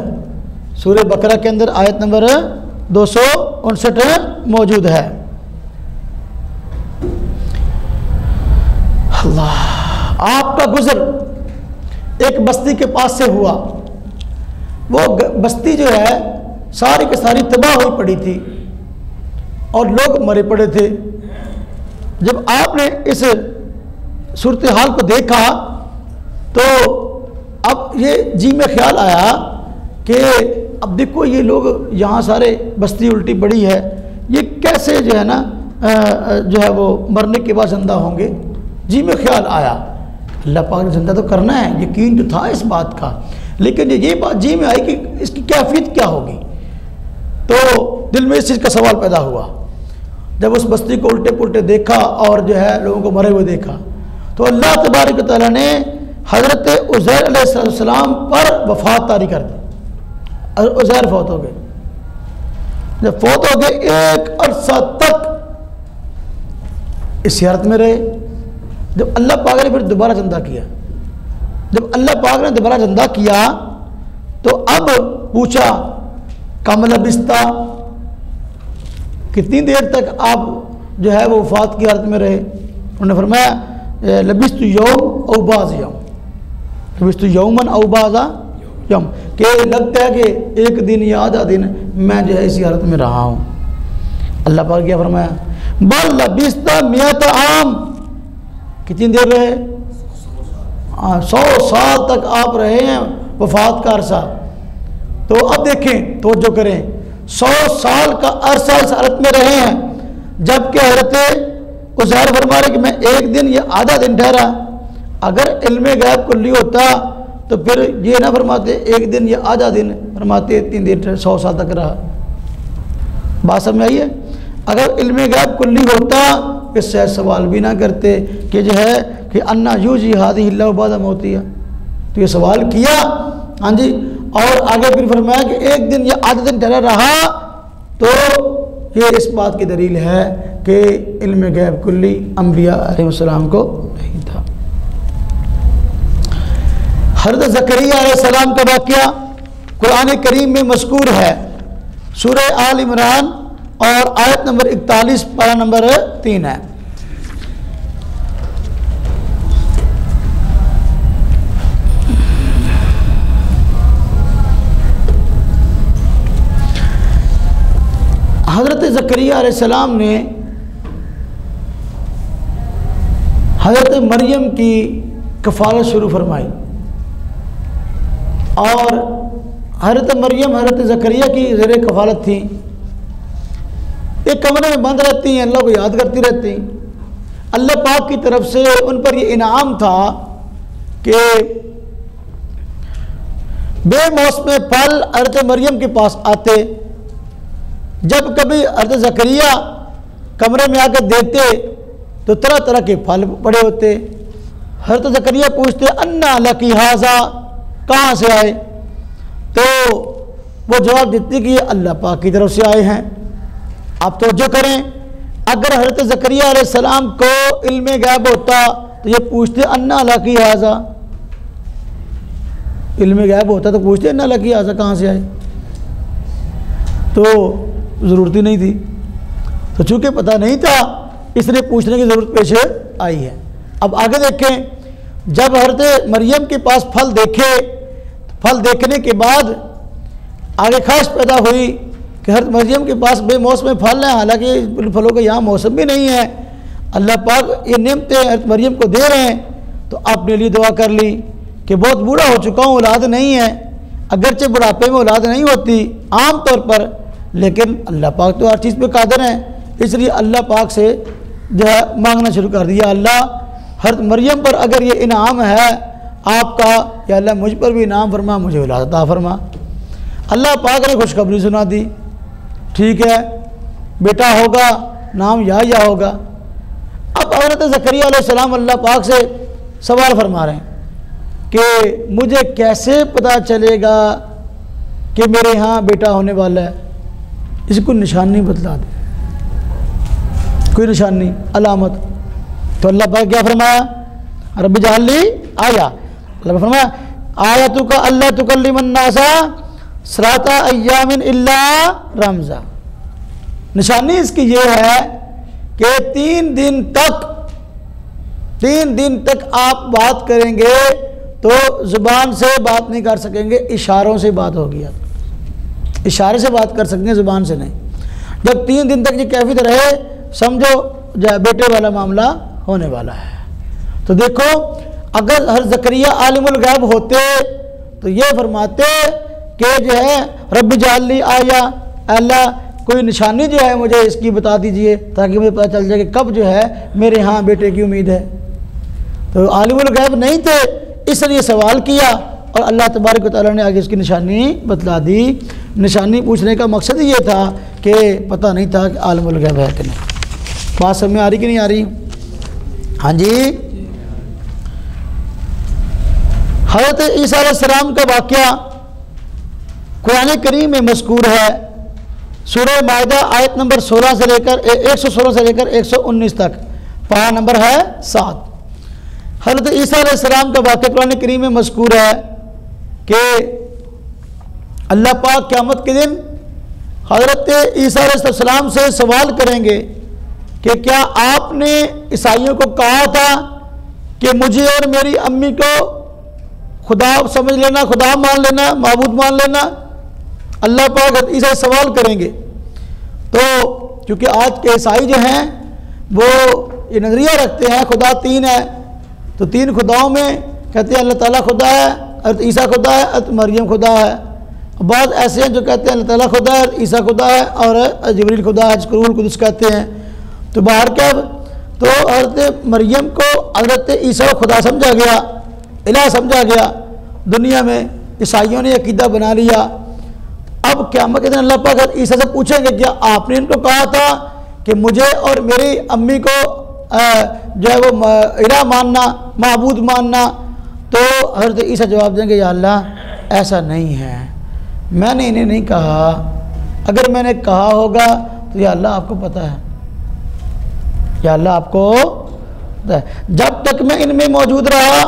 سورہ بقرہ کے اندر آیت نمبر 259 موجود ہے۔ اللہ، آپ کا گزر ایک بستی کے پاس سے ہوا، وہ بستی جو ہے ساری کی ساری تباہ ہوئی پڑی تھی اور لوگ مرے پڑے تھے۔ جب آپ نے اس صورتحال کو دیکھا تو اب یہ جی میں خیال آیا کہ اب دیکھو یہ لوگ یہاں سارے بستی الٹی پڑی ہے، یہ کیسے جو ہے نا جو ہے وہ مرنے کے بعد زندہ ہوں گے۔ جی میں خیال آیا اللہ پاک نے زندہ تو کرنا ہے، یقین تو تھا اس بات کا، لیکن یہ بات جی میں آئی کہ اس کی کیفیت کیا ہوگی، تو دل میں اس چیز کا سوال پیدا ہوا۔ جب اس بستی کو الٹے پلٹے دیکھا اور جو ہے لوگوں کو مرے ہوئے دیکھا تو اللہ تبارک و تعالیٰ نے حضرت عزیر علیہ السلام پر وفات طاری کر دی، عزیر فوت ہو گئے۔ جب فوت ہو گئے ایک عرصہ تک اس حالت میں رہے، جب اللہ پاک نے پھر دوبارہ زندہ کیا، جب اللہ پاک نے دوبارہ زندہ کیا تو اب پوچھا کم لبستہ، کتنی دیر تک آپ جو ہے وہ وفات کی حالت میں رہے؟ انہوں نے فرمایا لبست یوم او بعض یوم، لبست یومن او بعض یوم، کہ لگتا ہے کہ ایک دن یا آدھا دن میں جو ہے اسی حالت میں رہا ہوں۔ اللہ پاک کیا فرمایا بل لبست مئۃ عام، کتنی دیر رہے؟ 100 سال تک آپ رہے ہیں وفات کا عرصہ۔ تو اب دیکھیں توجہ کریں، 100 سال کا عرصہ اس حالت میں رہے ہیں، جبکہ حضرت عزیر فرما رہے کہ میں ایک دن یا آدھا دن ٹھہرا۔ اگر علم غیب کلی ہوتا تو پھر یہ نہ فرماتے ایک دن یا آدھا دن، فرماتے اتنی دیر 100 سال تک رہا۔ بات سمجھ آئی ہے؟ اگر علم غیب کلی ہوتا اس سے سوال بھی نہ کرتے کہ جو ہے کہ انا یوجی ہادی اللہ بعد موتیہ، تو یہ سوال کیا ہاں جی، اور آگے پھر فرمایا کہ ایک دن یا آدھا دن ٹھہرا رہا، تو یہ اس بات کی دلیل ہے کہ علم غیب کلی انبیاء علیہ السلام کو نہیں تھا۔ حضرت زکریا علیہ السلام کا واقعہ قرآن کریم میں مذکور ہے، سورہ آل عمران اور آیت نمبر 41 پارہ نمبر 3 ہے۔ حضرت زکریا علیہ السلام نے حضرت مریم کی کفالت شروع فرمائی، اور حضرت مریم حضرت زکریا کی زیر کفالت تھیں، ایک کمرے میں بند رہتی ہیں، اللہ کو یاد کرتی رہتی ہیں۔ اللہ پاک کی طرف سے ان پر یہ انعام تھا کہ بے موسم پھل حضرت مریم کے پاس آتے۔ جب کبھی حضرت زکریا کمرے میں آ کے دیکھتے تو طرح طرح کے پھل پڑے ہوتے۔ حضرت زکریا پوچھتے انا لکی ھذا، کہاں سے آئے؟ تو وہ جواب دیتی کہ یہ اللہ پاک کی طرف سے آئے ہیں۔ آپ توجہ کریں، اگر حضرت زکریا علیہ السلام کو علم غیب ہوتا تو یہ پوچھتے انا لکی ھذا، علم غیب ہوتا تو پوچھتے انا لکی ھذا کہاں سے آئے، تو ضرورت ہی نہیں تھی۔ تو چونکہ پتہ نہیں تھا اس لیے پوچھنے کی ضرورت پیش آئی ہے۔ اب آگے دیکھیں، جب حضرت مریم کے پاس پھل دیکھے، پھل دیکھنے کے بعد آگے خواہش پیدا ہوئی کہ حضرت مریم کے پاس بے موسم پھل ہیں، حالانکہ پھلوں کا یہاں موسم بھی نہیں ہے، اللہ پاک یہ نعمتیں حضرت مریم کو دے رہے ہیں، تو اپنے لیے دعا کر لی کہ بہت بوڑھا ہو چکا ہوں، اولاد نہیں ہے۔ اگرچہ بڑھاپے میں اولاد نہیں ہوتی عام طور پر، لیکن اللہ پاک تو ہر چیز پہ قادر ہیں، اس لیے اللہ پاک سے جو ہے مانگنا شروع کر دیا، اللہ حضرت مریم پر اگر یہ انعام ہے آپ کا، یا اللہ مجھ پر بھی انعام فرما، مجھے اولاد عطا فرما۔ اللہ پاک نے خوشخبری سنا دی، ٹھیک ہے بیٹا ہوگا، نام یا ہوگا۔ اب حضرت زکریا علیہ السلام اللہ پاک سے سوال فرما رہے ہیں کہ مجھے کیسے پتہ چلے گا کہ میرے ہاں بیٹا ہونے والا ہے؟ اس کو نشانی بتلا دے، کوئی نشانی علامت۔ تو اللہ پاک کیا فرمایا؟ رب اجعل لی آیا، اللہ فرمایا آیتک اللہ تکلم الناس ثلاث ایام الا رمزا، نشانی اس کی یہ ہے کہ 3 دن تک آپ بات کریں گے تو زبان سے بات نہیں کر سکیں گے، اشاروں سے بات ہوگی، اشارے سے بات کر سکیں گے، زبان سے نہیں۔ جب 3 دن تک یہ کیفیت رہے سمجھو بیٹے والا معاملہ ہونے والا ہے۔ تو دیکھو اگر ہر زکریا عالم الغیب ہوتے تو یہ فرماتے کہ جو ہے رب اجعل لی آیا، اللہ کوئی نشانی جو ہے مجھے اس کی بتا دیجئے تاکہ مجھے پتہ چل جائے کہ کب جو ہے میرے ہاں بیٹے کی امید ہے۔ تو عالم الغیب نہیں تھے، اس لیے سوال کیا اور اللہ تبارک و تعالیٰ نے آگے اس کی نشانی بتلا دی۔ نشانی پوچھنے کا مقصد یہ تھا کہ پتہ نہیں تھا کہ عالم الغیب ہے کہ نہیں۔ بات سمجھ میں آ رہی کہ نہیں آ رہی؟ ہاں جی۔ حضرت عیسیٰ علیہ السلام کا واقعہ قرآن کریم میں مذکور ہے، سورہ مائدہ آیت نمبر 116 سے لے کر 119 تک، پارہ نمبر ہے 7۔ حضرت عیسیٰ علیہ السلام کا واقعہ قرآن کریم میں مذکور ہے کہ اللہ پاک قیامت کے دن حضرت عیسیٰ علیہ السلام سے سوال کریں گے کہ کیا آپ نے عیسائیوں کو کہا تھا کہ مجھے اور میری امی کو خدا سمجھ لینا، خدا مان لینا، معبود مان لینا؟ اللہ پاک عیسیٰ سوال کریں گے۔ تو کیونکہ آج کے عیسائی جو ہیں وہ یہ نظریہ رکھتے ہیں خدا 3 ہے، تو 3 خداؤں میں کہتے ہیں اللہ تعالیٰ خدا ہے، حضرت عیسیٰ خدا ہے، حضرت مریم خدا ہے۔ بعض ایسے ہیں جو کہتے ہیں اللہ تعالیٰ خدا ہے، عیسیٰ خدا ہے اور جبریل خدا ہے، جس کو روح القدس کہتے ہیں۔ تو باہر کب تو حضرت مریم کو حضرت عیسیٰ کو خدا سمجھا گیا، الہ سمجھا گیا، دنیا میں عیسائیوں نے عقیدہ بنا لیا۔ اب قیامت کے دن اللہ پاک عیسیٰ سے پوچھیں گے کیا آپ نے ان کو کہا تھا کہ مجھے اور میری امی کو جو ہے وہ الہ ماننا، معبود ماننا؟ تو حضرت عیسیٰ جواب دیں گے یا اللہ ایسا نہیں ہے، میں نے انہیں نہیں کہا، اگر میں نے کہا ہوگا تو یا اللہ آپ کو پتہ ہے، یا اللہ آپ کو پتہ ہے۔ جب تک میں ان میں موجود رہا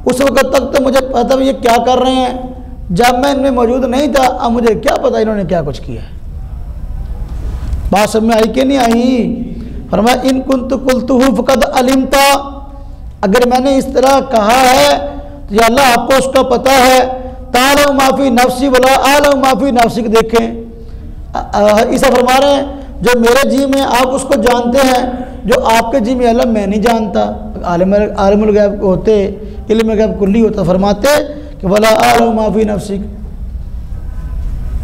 اس وقت تک تو مجھے پتہ یہ کیا کر رہے ہیں، جب میں ان میں موجود نہیں تھا اب مجھے کیا پتہ انہوں نے کیا کچھ کیا ہے۔ بات سمجھ میں آئی کہ نہیں آئی؟ فرمایا ان کنت قلتہ فقد علمت، اگر میں نے اس طرح کہا ہے تو یا اللہ آپ کو اس کا پتہ ہے۔ تعلم ما فی نفسی ولا اعلم ما فی نفسک، دیکھیں عیسیٰ فرما رہے ہیں جو میرے جی میں آپ اس کو جانتے ہیں، جو آپ کے جی میں اللہ میں نہیں جانتا۔ عالم الغیب ہوتے، علم غیب کلی ہوتا، فرماتے کہ ولا اعلم ما فی نفسک،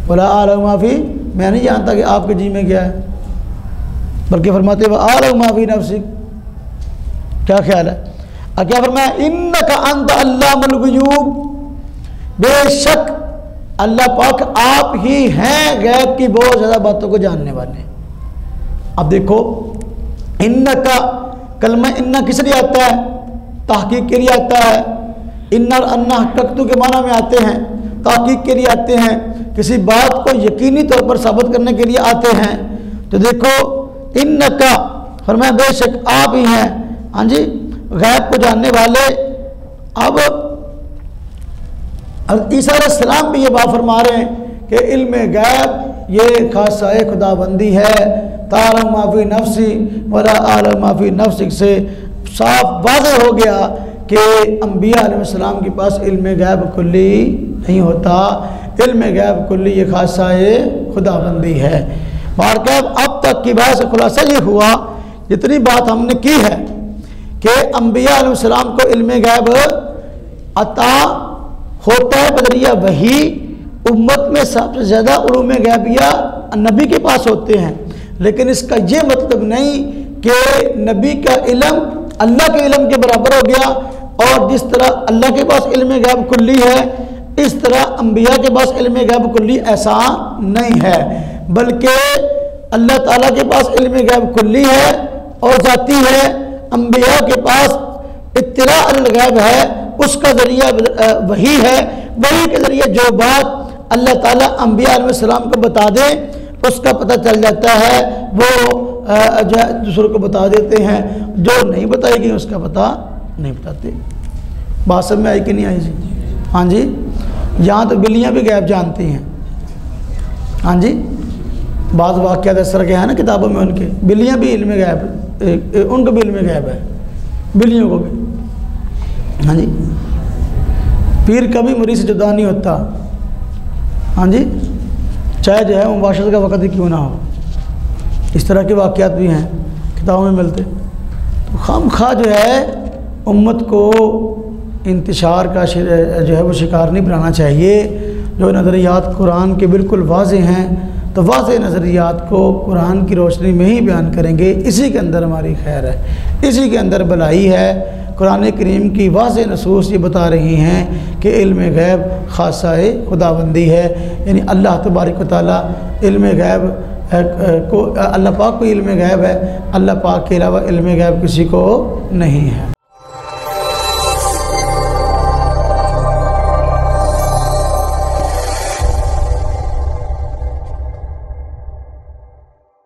ولا اعلم ما فی، میں نہیں جانتا کہ آپ کے جی میں کیا ہے، بلکہ فرماتے وہ اعلم ما فی نفسک، کیا خیال ہے؟ اور کیا فرمایا انک انت علام الغیوب، بے شک اللہ پاک آپ ہی ہیں غیب کی بہت زیادہ باتوں کو جاننے والے۔ اب دیکھو انکا کلمہ انہ کس لیے آتا ہے؟ تحقیق کے لیے آتا ہے۔ ان اور انہ حقیقتوں کے معنی میں آتے ہیں، تحقیق کے لیے آتے ہیں، کسی بات کو یقینی طور پر ثابت کرنے کے لیے آتے ہیں۔ تو دیکھو انکا فرمایا بے شک آپ ہی ہیں، ہاں جی، غیب کو جاننے والے۔ اب عیسیٰ علیہ السلام بھی یہ بات فرما رہے ہیں کہ علم غیب یہ خاصہ خدا بندی ہے، تعلم ما فی نفسی ولا اعلم ما فی نفسک سے صاف واضح ہو گیا کہ انبیاء علیہ السلام کے پاس علم غیب کلی نہیں ہوتا، علم غیب کلی یہ خاصہ خدا بندی ہے۔ بہرکیف اب تک کی بات سے خلاصہ یہ ہوا، جتنی بات ہم نے کی ہے کہ انبیاء علیہ السلام کو علم غیب عطا ہوتا ہے بذریعہ وحی، امت میں سب سے زیادہ علوم غیبیہ نبی کے پاس ہوتے ہیں، لیکن اس کا یہ مطلب نہیں کہ نبی کا علم اللہ کے علم کے برابر ہو گیا، اور جس طرح اللہ کے پاس علم غیب کلی ہے اس طرح انبیاء کے پاس علم غیب کلی ایسا نہیں ہے، بلکہ اللہ تعالیٰ کے پاس علم غیب کلی ہے اور ذاتی ہے، انبیاء کے پاس اطلاع الغیب ہے، اس کا ذریعہ وحی ہے، وحی کے ذریعے جو بات اللہ تعالیٰ انبیاء علیہ السلام کو بتا دے اس کا پتہ چل جاتا ہے، وہ جو ہے دوسروں کو بتا دیتے ہیں، جو نہیں بتائی گئی اس کا پتہ نہیں بتاتے۔ بات سمجھ میں آئی کہ نہیں آئی جی؟ ہاں جی، یہاں تو بلیاں بھی غیب جانتی ہیں، ہاں جی، بعض واقعات اس طرح کے ہیں نا کتابوں میں، ان کے بلیاں بھی علم غیب، ان کو بھی علم غیب ہے، بلیوں کو بھی، ہاں جی، پیر کبھی مرید سے جدا نہیں ہوتا، ہاں جی، چاہے جو ہے مباشرت کا وقت ہی کیوں نہ ہو، اس طرح کے واقعات بھی ہیں کتابوں میں ملتے۔ تو خام خواہ جو ہے امت کو انتشار کا جو ہے وہ شکار نہیں بنانا چاہیے۔ جو نظریات قرآن کے بالکل واضح ہیں تو واضح نظریات کو قرآن کی روشنی میں ہی بیان کریں گے، اسی کے اندر ہماری خیر ہے، اسی کے اندر بھلائی ہے۔ قرآن کریم کی واضح نصوص یہ بتا رہی ہیں کہ علم غیب خاصہ خدا بندی ہے، یعنی اللہ تبارک و تعالیٰ علم غیب کو، اللہ پاک کو علم غیب ہے، اللہ پاک کے علاوہ علم غیب کسی کو نہیں ہے۔